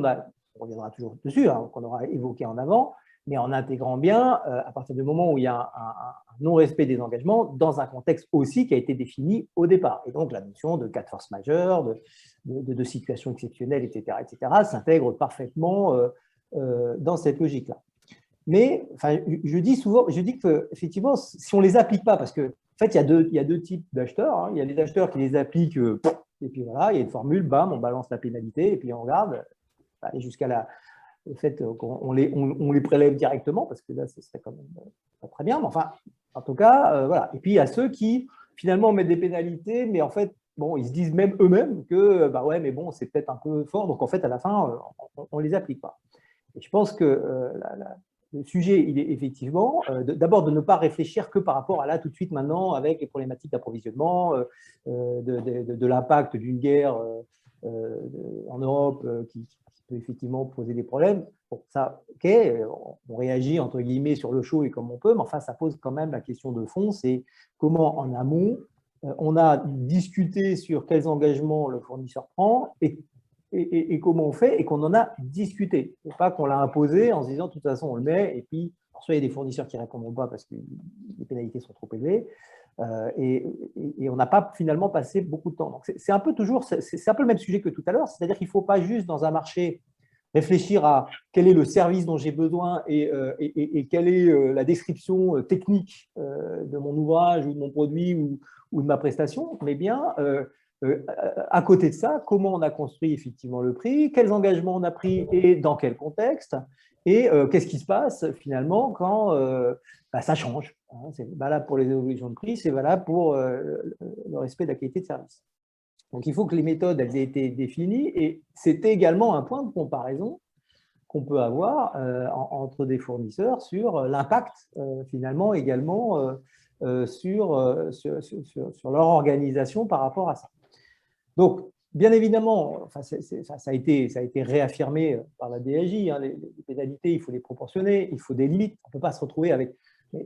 [SPEAKER 2] on reviendra toujours dessus, qu'on aura évoqué en avant, mais en intégrant bien, à partir du moment où il y a un non-respect des engagements, dans un contexte aussi qui a été défini au départ. Et donc, la notion de cas de force majeure, de situation exceptionnelle, etc., s'intègre parfaitement dans cette logique-là. Mais enfin, je dis qu'effectivement, si on ne les applique pas, parce qu'en fait, il y a deux types d'acheteurs. Il y a les acheteurs qui les appliquent, et puis voilà, il y a une formule, bam, on balance la pénalité, et puis on regarde, et jusqu'à le fait qu'on les prélève directement, parce que là, ce serait quand même pas très bien. Mais enfin, en tout cas, voilà. Et puis, il y a ceux qui, finalement, mettent des pénalités, mais en fait, bon, ils se disent même eux-mêmes que, ouais, mais bon, c'est peut-être un peu fort. Donc, en fait, à la fin, on ne les applique pas. Et je pense que le sujet, il est effectivement, d'abord, de ne pas réfléchir que par rapport à là, tout de suite, maintenant, avec les problématiques d'approvisionnement, de l'impact d'une guerre en Europe qui peut effectivement poser des problèmes. Bon, ça, ok, on réagit entre guillemets sur le chaud et comme on peut, mais enfin, ça pose quand même la question de fond, c'est comment en amont, on a discuté sur quels engagements le fournisseur prend et comment on fait et qu'on en a discuté. Et pas qu'on l'a imposé en se disant de toute façon on le met et puis soit il y a des fournisseurs qui ne répondront pas parce que les pénalités sont trop élevées et on n'a pas finalement passé beaucoup de temps. Donc c'est un peu le même sujet que tout à l'heure, c'est-à-dire qu'il ne faut pas juste dans un marché réfléchir à quel est le service dont j'ai besoin et quelle est la description technique de mon ouvrage ou de mon produit ou de ma prestation, mais bien à côté de ça, comment on a construit effectivement le prix, quels engagements on a pris et dans quel contexte, et qu'est-ce qui se passe finalement quand ça change. C'est valable pour les évolutions de prix, c'est valable pour le respect de la qualité de service. Donc il faut que les méthodes elles aient été définies et c'est également un point de comparaison qu'on peut avoir entre des fournisseurs sur l'impact finalement également sur leur organisation par rapport à ça. Donc, bien évidemment, enfin, ça a été réaffirmé par la DGI, les pénalités, il faut les proportionner, il faut des limites. On ne peut pas se retrouver avec…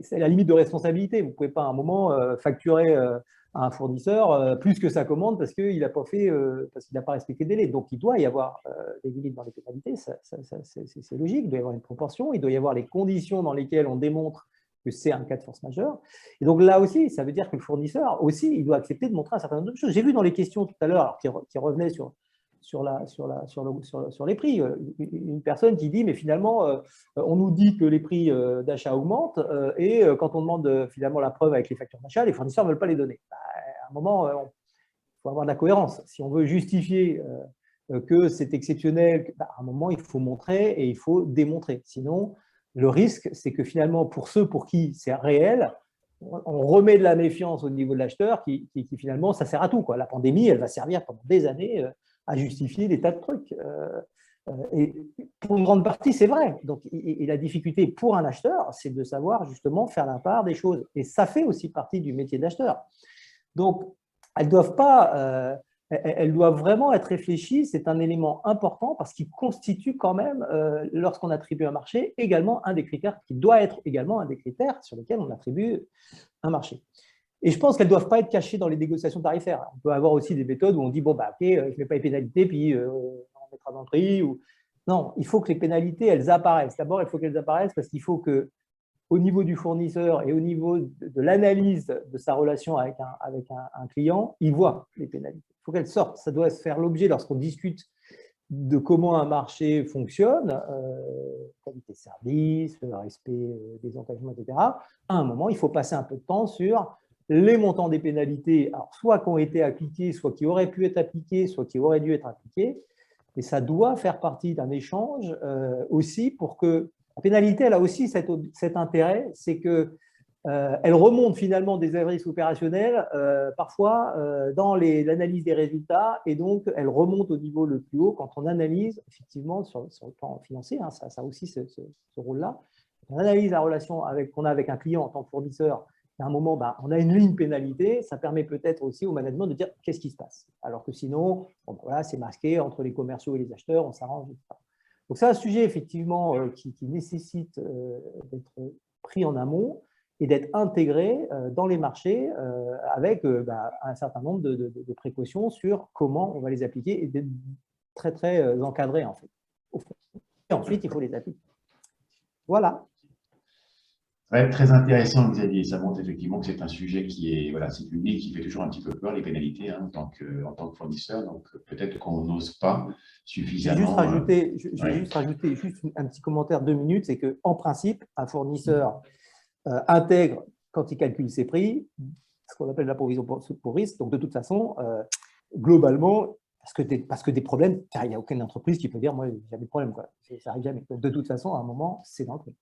[SPEAKER 2] C'est la limite de responsabilité. Vous ne pouvez pas à un moment facturer à un fournisseur plus que sa commande parce qu'il n'a pas fait, parce qu'il n'a pas respecté le délai. Donc, il doit y avoir des limites dans les pénalités, c'est logique. Il doit y avoir une proportion, il doit y avoir les conditions dans lesquelles on démontre que c'est un cas de force majeure. Et donc là aussi, ça veut dire que le fournisseur aussi, il doit accepter de montrer un certain nombre de choses. J'ai vu dans les questions tout à l'heure, qui revenaient sur les prix, une personne qui dit, mais finalement, on nous dit que les prix d'achat augmentent et quand on demande finalement la preuve avec les factures d'achat, les fournisseurs ne veulent pas les donner. À un moment, il faut avoir de la cohérence. Si on veut justifier que c'est exceptionnel, à un moment, il faut montrer et il faut démontrer. Sinon, le risque, c'est que finalement, pour ceux pour qui c'est réel, on remet de la méfiance au niveau de l'acheteur qui finalement, ça sert à tout, quoi. La pandémie, elle va servir pendant des années à justifier des tas de trucs. Et pour une grande partie, c'est vrai. Donc, et la difficulté pour un acheteur, c'est de savoir justement faire la part des choses. Et ça fait aussi partie du métier d'acheteur. Donc, elles ne doivent pas elles doivent vraiment être réfléchies. C'est un élément important parce qu'il constitue quand même, lorsqu'on attribue un marché, également un des critères qui doit être également un des critères sur lesquels on attribue un marché. Et je pense qu'elles ne doivent pas être cachées dans les négociations tarifaires. On peut avoir aussi des méthodes où on dit, bon, bah, ok, je ne mets pas les pénalités, puis on mettra dans le prix. Ou... Non, il faut que les pénalités, elles apparaissent. D'abord, il faut qu'elles apparaissent parce qu'il faut que, au niveau du fournisseur et au niveau de l'analyse de sa relation avec un client, il voit les pénalités. Il faut qu'elles sortent. Ça doit se faire l'objet lorsqu'on discute de comment un marché fonctionne, qualité de service, le respect des engagements, etc. À un moment, il faut passer un peu de temps sur les montants des pénalités, alors soit qui ont été appliquées, soit qui auraient pu être appliquées, soit qui auraient dû être appliquées. Et ça doit faire partie d'un échange aussi pour que la pénalité, elle a aussi cet intérêt, c'est qu'elle remonte finalement des risques opérationnels, parfois dans l'analyse des résultats, et donc elle remonte au niveau le plus haut quand on analyse, effectivement, sur le plan financier, hein, ça a aussi ce rôle-là. On analyse la relation qu'on a avec un client en tant que fournisseur. À un moment, bah, on a une ligne pénalité, ça permet peut-être aussi au management de dire qu'est-ce qui se passe. Alors que sinon, bon, voilà, c'est masqué entre les commerciaux et les acheteurs, on s'arrange, etc. Donc c'est un sujet effectivement qui nécessite d'être pris en amont et d'être intégré dans les marchés avec un certain nombre de précautions sur comment on va les appliquer et d'être très, très encadré en fait. Et ensuite, il faut les appliquer. Voilà.
[SPEAKER 1] Ouais, très intéressant, Xavier. Ça montre effectivement que c'est un sujet qui est, voilà, c'est une ligne qui fait toujours un petit peu peur, les pénalités, hein, en tant que fournisseur. Donc, peut-être qu'on n'ose pas suffisamment.
[SPEAKER 2] Je vais juste rajouter un petit commentaire, 2 minutes, c'est qu'en principe, un fournisseur intègre, quand il calcule ses prix, ce qu'on appelle la provision pour risque. Donc, de toute façon, globalement, parce que des problèmes, car il n'y a aucune entreprise qui peut dire, moi, j'ai jamais de problème, quoi. Ça n'arrive jamais. Donc, de toute façon, à un moment, c'est dans le prix.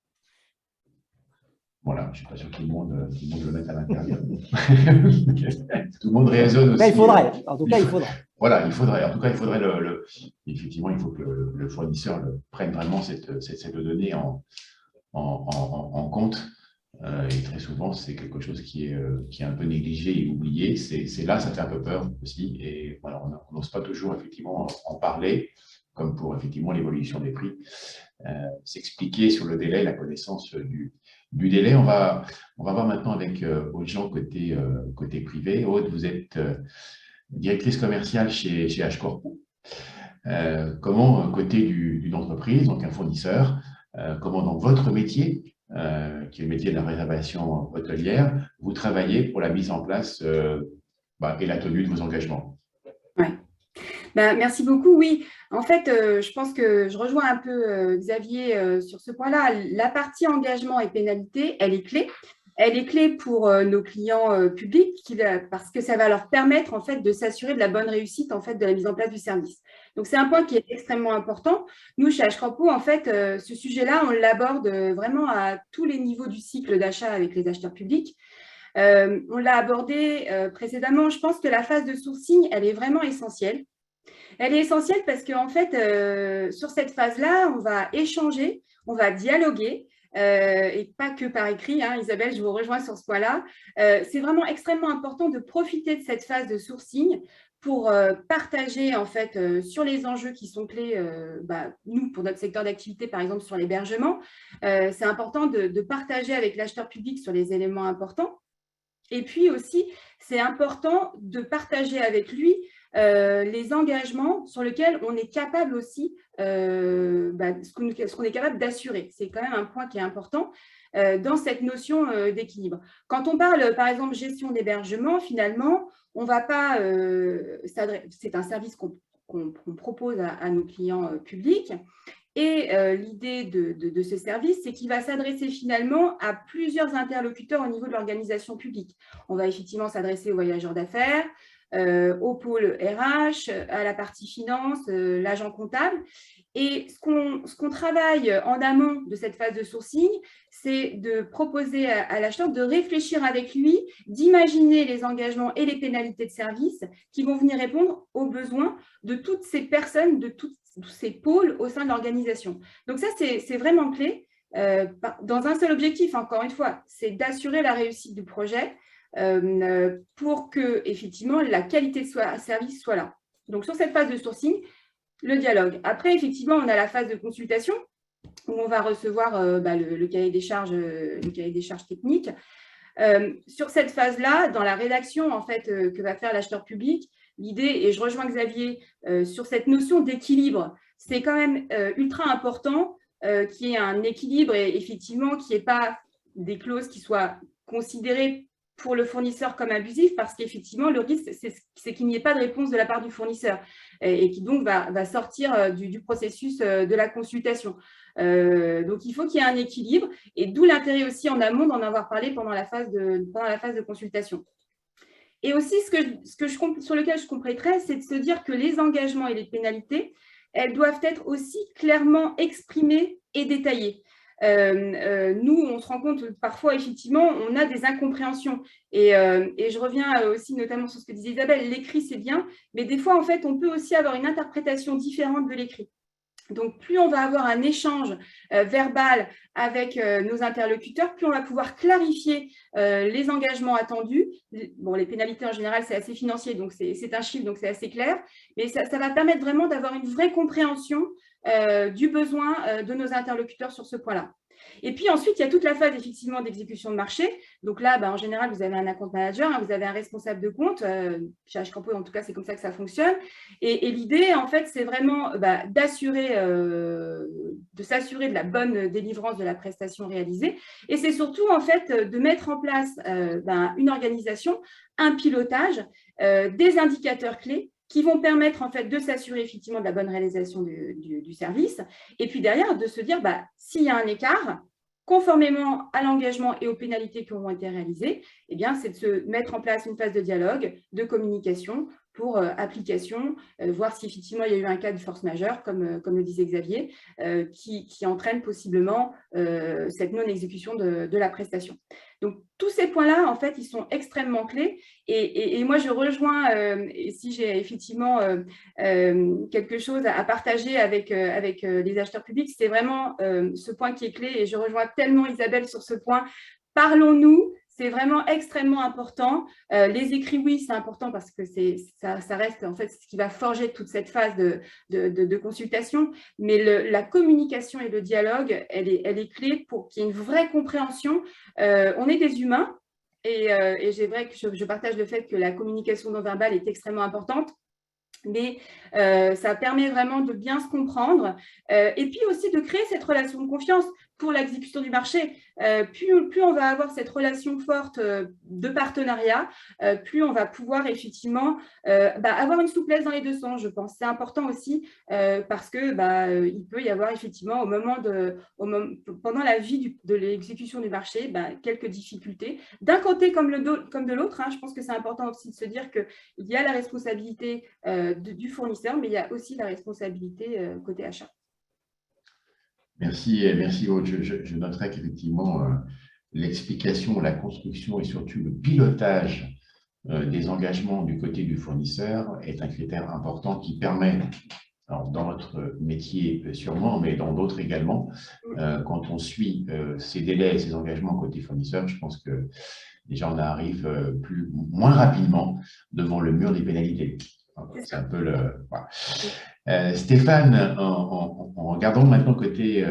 [SPEAKER 1] Voilà, je ne suis pas sûr que tout le monde le mette à l'intérieur. Tout le monde raisonne aussi.
[SPEAKER 2] Mais il faudrait, en tout cas, il faudrait.
[SPEAKER 1] Voilà, il faudrait. En tout cas, il faudrait effectivement, il faut que le fournisseur prenne vraiment cette donnée en compte. Et très souvent, c'est quelque chose qui est un peu négligé et oublié. C'est là, ça fait un peu peur aussi. Et voilà, on n'ose pas toujours effectivement en parler, comme pour effectivement l'évolution des prix. S'expliquer sur le délai, la connaissance du délai. On va voir maintenant avec Aude Jean côté privé. Aude, vous êtes directrice commerciale chez H-Corpo. Comment, côté d'une entreprise, donc un fournisseur, comment dans votre métier, qui est le métier de la réservation hôtelière, vous travaillez pour la mise en place et la tenue de vos engagements?
[SPEAKER 7] Ouais. Merci beaucoup. Oui, en fait, je pense que je rejoins un peu Xavier sur ce point-là. La partie engagement et pénalité, elle est clé. Elle est clé pour nos clients publics parce que ça va leur permettre en fait de s'assurer de la bonne réussite en fait de la mise en place du service. Donc c'est un point qui est extrêmement important. Nous chez H-Corpo, en fait, ce sujet-là, on l'aborde vraiment à tous les niveaux du cycle d'achat avec les acheteurs publics. On l'a abordé précédemment. Je pense que la phase de sourcing, elle est vraiment essentielle. Elle est essentielle parce qu'en fait, sur cette phase-là, on va échanger, on va dialoguer, et pas que par écrit, hein, Isabelle, je vous rejoins sur ce point-là. C'est vraiment extrêmement important de profiter de cette phase de sourcing pour partager en fait sur les enjeux qui sont clés, nous, pour notre secteur d'activité, par exemple sur l'hébergement. C'est important de partager avec l'acheteur public sur les éléments importants. Et puis aussi, c'est important de partager avec lui les engagements sur lesquels on est capable aussi, ce qu'on est capable d'assurer. C'est quand même un point qui est important dans cette notion d'équilibre. Quand on parle, par exemple, gestion d'hébergement, finalement, on ne va pas c'est un service qu'on propose à nos clients publics. Et l'idée de ce service, c'est qu'il va s'adresser finalement à plusieurs interlocuteurs au niveau de l'organisation publique. On va effectivement s'adresser aux voyageurs d'affaires, au pôle RH, à la partie finance, l'agent comptable. Et ce qu'on travaille en amont de cette phase de sourcing, c'est de proposer à l'acheteur de réfléchir avec lui, d'imaginer les engagements et les pénalités de service qui vont venir répondre aux besoins de toutes ces personnes, de tous ces pôles au sein de l'organisation. Donc ça, c'est vraiment clé, dans un seul objectif, encore une fois, c'est d'assurer la réussite du projet pour que, effectivement, la qualité de service soit là. Donc, sur cette phase de sourcing, le dialogue. Après, effectivement, on a la phase de consultation où on va recevoir le cahier des charges techniques. Sur cette phase-là, dans la rédaction en fait, que va faire l'acheteur public, l'idée, et je rejoins Xavier, sur cette notion d'équilibre, c'est quand même ultra important qu'il y ait un équilibre et effectivement qu'il n'y ait pas des clauses qui soient considérées pour le fournisseur comme abusives, parce qu'effectivement, le risque, c'est qu'il n'y ait pas de réponse de la part du fournisseur et qui donc va sortir du processus de la consultation. Donc, il faut qu'il y ait un équilibre et d'où l'intérêt aussi en amont d'en avoir parlé pendant la phase de consultation. Et aussi, sur lequel je compléterais, c'est de se dire que les engagements et les pénalités, elles doivent être aussi clairement exprimées et détaillées. Nous, on se rend compte que parfois, effectivement, on a des incompréhensions. Et je reviens aussi notamment sur ce que disait Isabelle, l'écrit, c'est bien, mais des fois, en fait, on peut aussi avoir une interprétation différente de l'écrit. Donc, plus on va avoir un échange verbal avec nos interlocuteurs, plus on va pouvoir clarifier les engagements attendus. Bon, les pénalités, en général, c'est assez financier, donc c'est un chiffre, donc c'est assez clair. Mais ça va permettre vraiment d'avoir une vraie compréhension du besoin de nos interlocuteurs sur ce point-là. Et puis ensuite, il y a toute la phase effectivement d'exécution de marché. Donc là, en général, vous avez un account manager, vous avez un responsable de compte. Chez HCampo, en tout cas, c'est comme ça que ça fonctionne. Et l'idée, en fait, c'est vraiment de s'assurer de la bonne délivrance de la prestation réalisée. Et c'est surtout, en fait, de mettre en place une organisation, un pilotage, des indicateurs clés qui vont permettre en fait de s'assurer effectivement de la bonne réalisation du service. Et puis derrière, de se dire, s'il y a un écart, conformément à l'engagement et aux pénalités qui auront été réalisées, eh bien, c'est de se mettre en place une phase de dialogue, de communication pour application, voir si effectivement il y a eu un cas de force majeure, comme le disait Xavier, qui entraîne possiblement cette non-exécution de la prestation. Donc, tous ces points-là, en fait, ils sont extrêmement clés. Et moi, je rejoins, si j'ai effectivement quelque chose à partager avec les acheteurs publics, c'est vraiment ce point qui est clé. Et je rejoins tellement Isabelle sur ce point. Parlons-nous. C'est vraiment extrêmement important. Les écrits, oui, c'est important parce que ça reste en fait ce qui va forger toute cette phase de consultation. Mais la communication et le dialogue, elle est clé pour qu'il y ait une vraie compréhension. On est des humains et c'est vrai que je partage le fait que la communication non verbale est extrêmement importante. Mais ça permet vraiment de bien se comprendre et puis aussi de créer cette relation de confiance pour l'exécution du marché. Plus on va avoir cette relation forte de partenariat, plus on va pouvoir effectivement avoir une souplesse dans les deux sens, je pense. C'est important aussi parce que il peut y avoir effectivement pendant la vie de l'exécution du marché quelques difficultés. D'un côté comme de l'autre, je pense que c'est important aussi de se dire qu'il y a la responsabilité du fournisseur, mais il y a aussi la responsabilité côté achat.
[SPEAKER 1] Merci Aude. Je noterai qu'effectivement, l'explication, la construction et surtout le pilotage des engagements du côté du fournisseur est un critère important qui permet, alors dans notre métier sûrement, mais dans d'autres également, quand on suit ces délais et ces engagements côté fournisseur, je pense que déjà on arrive moins rapidement devant le mur des pénalités. C'est un peu le… Voilà. Stéphane, en regardant maintenant côté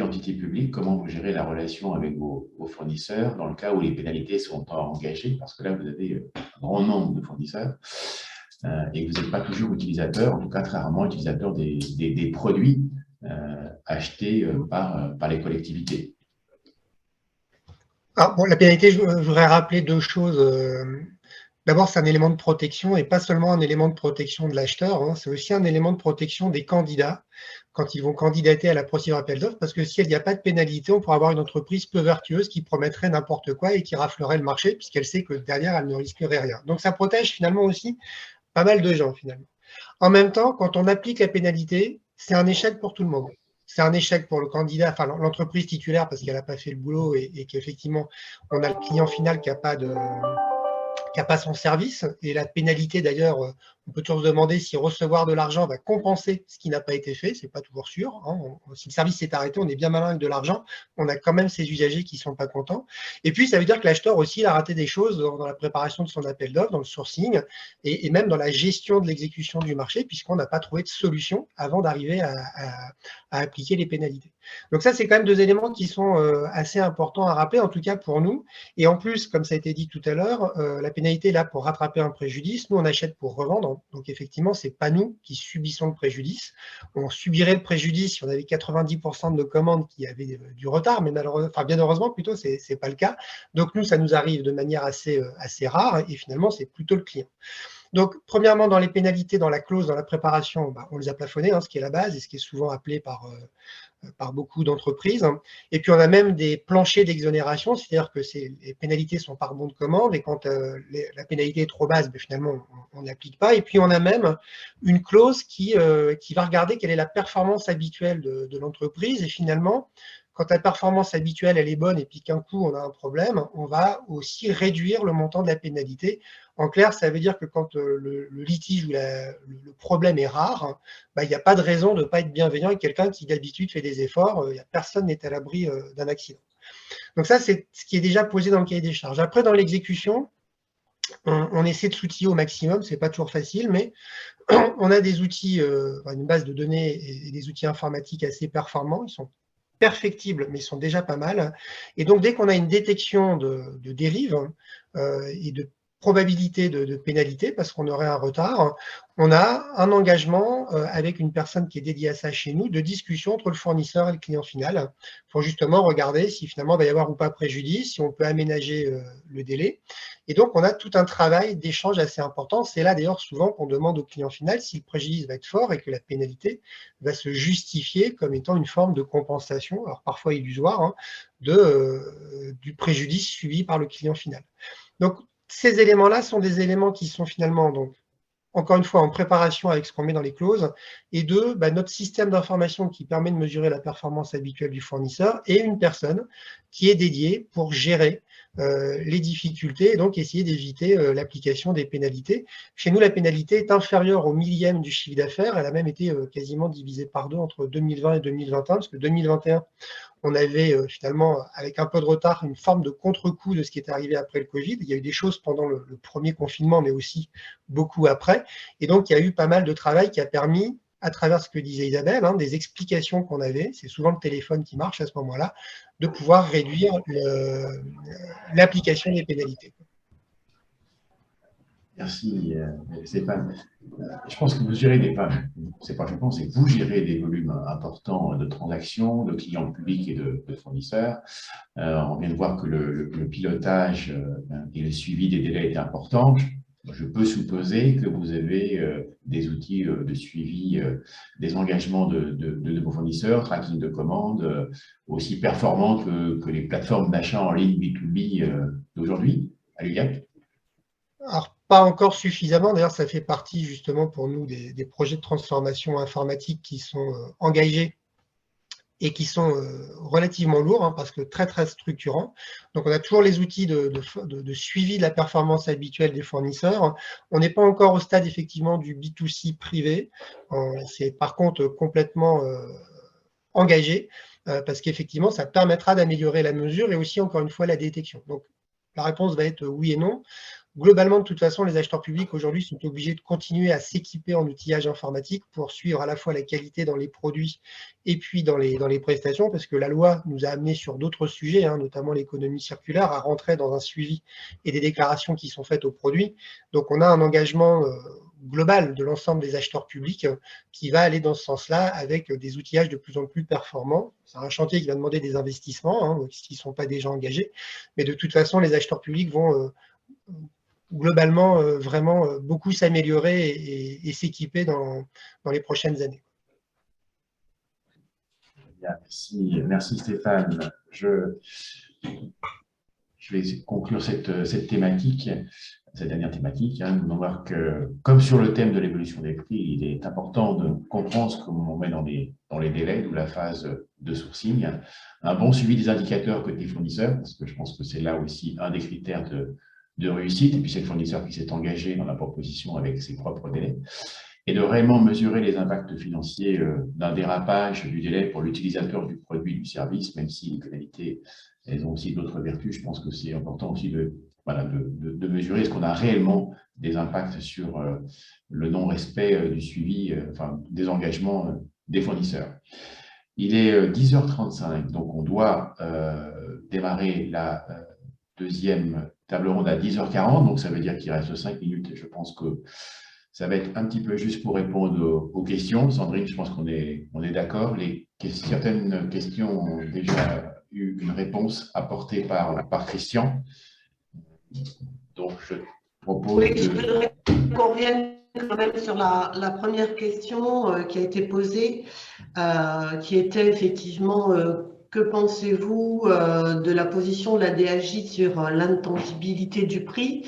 [SPEAKER 1] entité publique, comment vous gérez la relation avec vos fournisseurs dans le cas où les pénalités sont engagées, parce que là, vous avez un grand nombre de fournisseurs et que vous n'êtes pas toujours utilisateur, en tout cas très rarement utilisateur des produits achetés par les collectivités.
[SPEAKER 4] La pénalité, je voudrais rappeler deux choses. D'abord, c'est un élément de protection et pas seulement un élément de protection de l'acheteur, c'est aussi un élément de protection des candidats quand ils vont candidater à la procédure appel d'offres, parce que s'il n'y a pas de pénalité, on pourra avoir une entreprise peu vertueuse qui promettrait n'importe quoi et qui raflerait le marché puisqu'elle sait que derrière, elle ne risquerait rien. Donc, ça protège finalement aussi pas mal de gens finalement. En même temps, quand on applique la pénalité, c'est un échec pour tout le monde. C'est un échec pour le candidat, enfin l'entreprise titulaire parce qu'elle n'a pas fait le boulot et qu'effectivement, on a le client final qui n'a pas son service. Et la pénalité, d'ailleurs, On peut toujours se demander si recevoir de l'argent va compenser ce qui n'a pas été fait, c'est pas toujours sûr. Hein. Si le service s'est arrêté, on est bien malin avec de l'argent, on a quand même ces usagers qui sont pas contents. Et puis, ça veut dire que l'acheteur aussi il a raté des choses dans la préparation de son appel d'offres, dans le sourcing, et même dans la gestion de l'exécution du marché, puisqu'on n'a pas trouvé de solution avant d'arriver à appliquer les pénalités. Donc ça, c'est quand même deux éléments qui sont assez importants à rappeler, en tout cas pour nous. Et en plus, comme ça a été dit tout à l'heure, la pénalité est là pour rattraper un préjudice. Nous, on achète pour revendre. Donc effectivement, ce n'est pas nous qui subissons le préjudice. On subirait le préjudice si on avait 90% de nos commandes qui avaient du retard, mais malheureusement, enfin bien heureusement plutôt, ce n'est pas le cas. Donc nous, ça nous arrive de manière assez rare et finalement, c'est plutôt le client. Donc, premièrement, dans les pénalités, dans la clause, dans la préparation, on les a plafonnées, ce qui est la base et ce qui est souvent appelé par beaucoup d'entreprises. Et puis, on a même des planchers d'exonération, c'est-à-dire que les pénalités sont par bon de commande et quand la pénalité est trop basse, finalement, on n'applique pas. Et puis, on a même une clause qui va regarder quelle est la performance habituelle de l'entreprise et finalement, quand la performance habituelle elle est bonne et puis qu'un coup on a un problème, on va aussi réduire le montant de la pénalité. En clair, ça veut dire que quand le litige ou le problème est rare, il n'y a pas de raison de ne pas être bienveillant avec quelqu'un qui d'habitude fait des efforts. Personne n'est à l'abri d'un accident. Donc ça, c'est ce qui est déjà posé dans le cahier des charges. Après, dans l'exécution, on essaie de s'outiller au maximum. Ce n'est pas toujours facile, mais on a des outils, une base de données et des outils informatiques assez performants. Ils sont perfectibles, mais ils sont déjà pas mal. Et donc, dès qu'on a une détection de dérive et de probabilité de pénalité, parce qu'on aurait un retard, on a un engagement avec une personne qui est dédiée à ça chez nous, de discussion entre le fournisseur et le client final, pour justement regarder si finalement il va y avoir ou pas préjudice, si on peut aménager le délai. Et donc, on a tout un travail d'échange assez important. C'est là d'ailleurs souvent qu'on demande au client final si le préjudice va être fort et que la pénalité va se justifier comme étant une forme de compensation, alors parfois illusoire, du préjudice subi par le client final. Donc, ces éléments-là sont des éléments qui sont finalement, donc, encore une fois, en préparation avec ce qu'on met dans les clauses, et notre système d'information qui permet de mesurer la performance habituelle du fournisseur et une personne qui est dédiée pour gérer les difficultés et donc essayer d'éviter l'application des pénalités. Chez nous, la pénalité est inférieure au millième du chiffre d'affaires. Elle a même été quasiment divisée par deux entre 2020 et 2021, parce que 2021, on avait finalement, avec un peu de retard, une forme de contre-coup de ce qui est arrivé après le Covid. Il y a eu des choses pendant le premier confinement, mais aussi beaucoup après. Et donc, il y a eu pas mal de travail qui a permis, à travers ce que disait Isabelle, des explications qu'on avait, c'est souvent le téléphone qui marche à ce moment-là, de pouvoir réduire l'application des pénalités.
[SPEAKER 1] Merci Stéphane. Je pense que vous gérez c'est pas je pense, c'est que vous gérez des volumes importants de transactions, de clients publics et de fournisseurs. On vient de voir que le pilotage et le suivi des délais est important. Je peux supposer que vous avez des outils de suivi des engagements de vos fournisseurs, tracking de commandes, aussi performants que les plateformes d'achat en ligne B2B d'aujourd'hui, à l'UGAC.
[SPEAKER 4] Alors, pas encore suffisamment. D'ailleurs, ça fait partie justement pour nous des projets de transformation informatique qui sont engagés et qui sont relativement lourds, parce que très, très structurants. Donc, on a toujours les outils de suivi de la performance habituelle des fournisseurs. On n'est pas encore au stade, effectivement, du B2C privé. C'est par contre complètement engagé, parce qu'effectivement, ça permettra d'améliorer la mesure et aussi, encore une fois, la détection. Donc, la réponse va être oui et non. Globalement, de toute façon, les acheteurs publics aujourd'hui sont obligés de continuer à s'équiper en outillage informatique pour suivre à la fois la qualité dans les produits et puis dans les prestations, parce que la loi nous a amené sur d'autres sujets, notamment l'économie circulaire, à rentrer dans un suivi et des déclarations qui sont faites aux produits. Donc, on a un engagement global de l'ensemble des acheteurs publics qui va aller dans ce sens-là avec des outillages de plus en plus performants. C'est un chantier qui va demander des investissements, qui ne sont pas déjà engagés, mais de toute façon, les acheteurs publics vont globalement vraiment beaucoup s'améliorer et s'équiper dans les prochaines années.
[SPEAKER 1] Merci Stéphane. Je vais conclure cette thématique, cette dernière thématique. Nous allons voir que, comme sur le thème de l'évolution des prix, il est important de comprendre ce qu'on met dans les délais ou la phase de sourcing. Un bon suivi des indicateurs côté fournisseurs, parce que je pense que c'est là aussi un des critères de de réussite, et puis c'est le fournisseur qui s'est engagé dans la proposition avec ses propres délais, et de vraiment mesurer les impacts financiers d'un dérapage du délai pour l'utilisateur du produit, du service, même si les pénalités, elles ont aussi d'autres vertus. Je pense que c'est important aussi de mesurer est-ce qu'on a réellement des impacts sur le non-respect du suivi, enfin, des engagements des fournisseurs. Il est 10h35, donc on doit démarrer la deuxième table ronde à 10h40, donc ça veut dire qu'il reste 5 minutes, et je pense que ça va être un petit peu juste pour répondre aux questions. Sandrine, je pense qu'on est d'accord. Certaines questions ont déjà eu une réponse apportée par Christian. Donc, je propose
[SPEAKER 8] je voudrais qu'on revienne quand même sur la première question qui a été posée, qui était effectivement que pensez-vous de la position de la DAJ sur l'intangibilité du prix?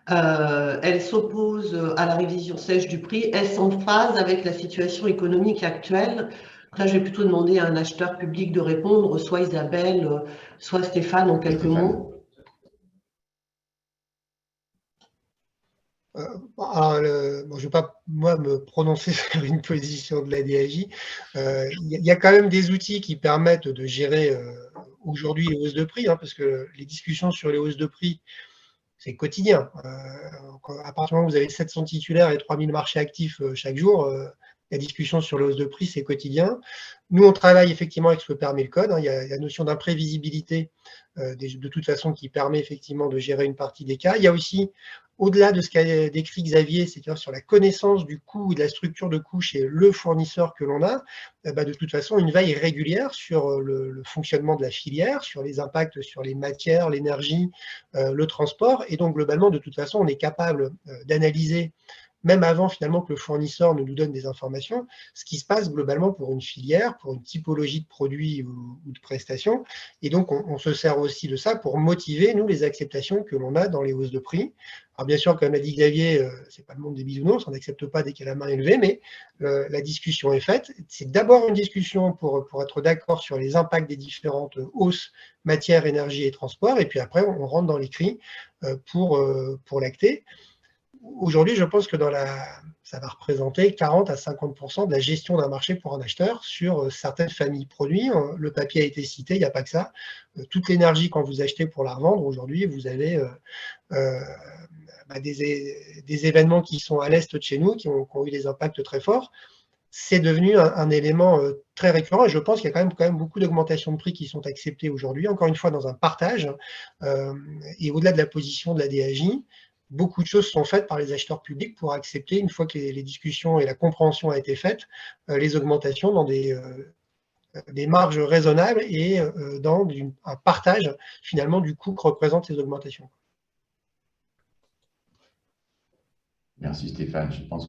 [SPEAKER 8] Elle s'oppose à la révision sèche du prix. Est-ce en phase avec la situation économique actuelle? Là, je vais plutôt demander à un acheteur public de répondre, soit Isabelle, soit Stéphane, en quelques mots.
[SPEAKER 4] Alors, je ne vais pas, moi, me prononcer sur une position de la DAJ. Il y a quand même des outils qui permettent de gérer aujourd'hui les hausses de prix, hein, parce que les discussions sur les hausses de prix, c'est quotidien. À partir du moment où vous avez 700 titulaires et 3000 marchés actifs chaque jour, la discussion sur les hausses de prix, c'est quotidien. Nous, on travaille effectivement avec ce que permet le code. Il y a la notion d'imprévisibilité, de toute façon, qui permet effectivement de gérer une partie des cas. Il y a aussi, au-delà de ce qu'a décrit Xavier, c'est-à-dire sur la connaissance du coût et de la structure de coût chez le fournisseur que l'on a, de toute façon, une veille régulière sur le fonctionnement de la filière, sur les impacts sur les matières, l'énergie, le transport. Et donc, globalement, de toute façon, on est capable d'analyser, même avant finalement que le fournisseur ne nous donne des informations, ce qui se passe globalement pour une filière, pour une typologie de produits ou de prestations. Et donc, on se sert aussi de ça pour motiver, nous, les acceptations que l'on a dans les hausses de prix. Alors bien sûr, comme l'a dit Xavier, c'est pas le monde des bisounours, on n'accepte pas dès qu'il y a la main élevée, mais la discussion est faite. C'est d'abord une discussion pour être d'accord sur les impacts des différentes hausses matières, énergie et transport, et puis après, on rentre dans l'écrit pour l'acter. Aujourd'hui, je pense que ça va représenter 40 à 50% de la gestion d'un marché pour un acheteur sur certaines familles produits. Le papier a été cité, il n'y a pas que ça. Toute l'énergie, quand vous achetez pour la revendre, aujourd'hui, vous avez des événements qui sont à l'est de chez nous, qui ont eu des impacts très forts. C'est devenu un élément très récurrent et je pense qu'il y a quand même beaucoup d'augmentations de prix qui sont acceptées aujourd'hui, encore une fois dans un partage. Et au-delà de la position de la DAJ, beaucoup de choses sont faites par les acheteurs publics pour accepter, une fois que les discussions et la compréhension a été faite, les augmentations dans des marges raisonnables et dans un partage finalement du coût que représentent ces augmentations.
[SPEAKER 1] Merci Stéphane. Je pense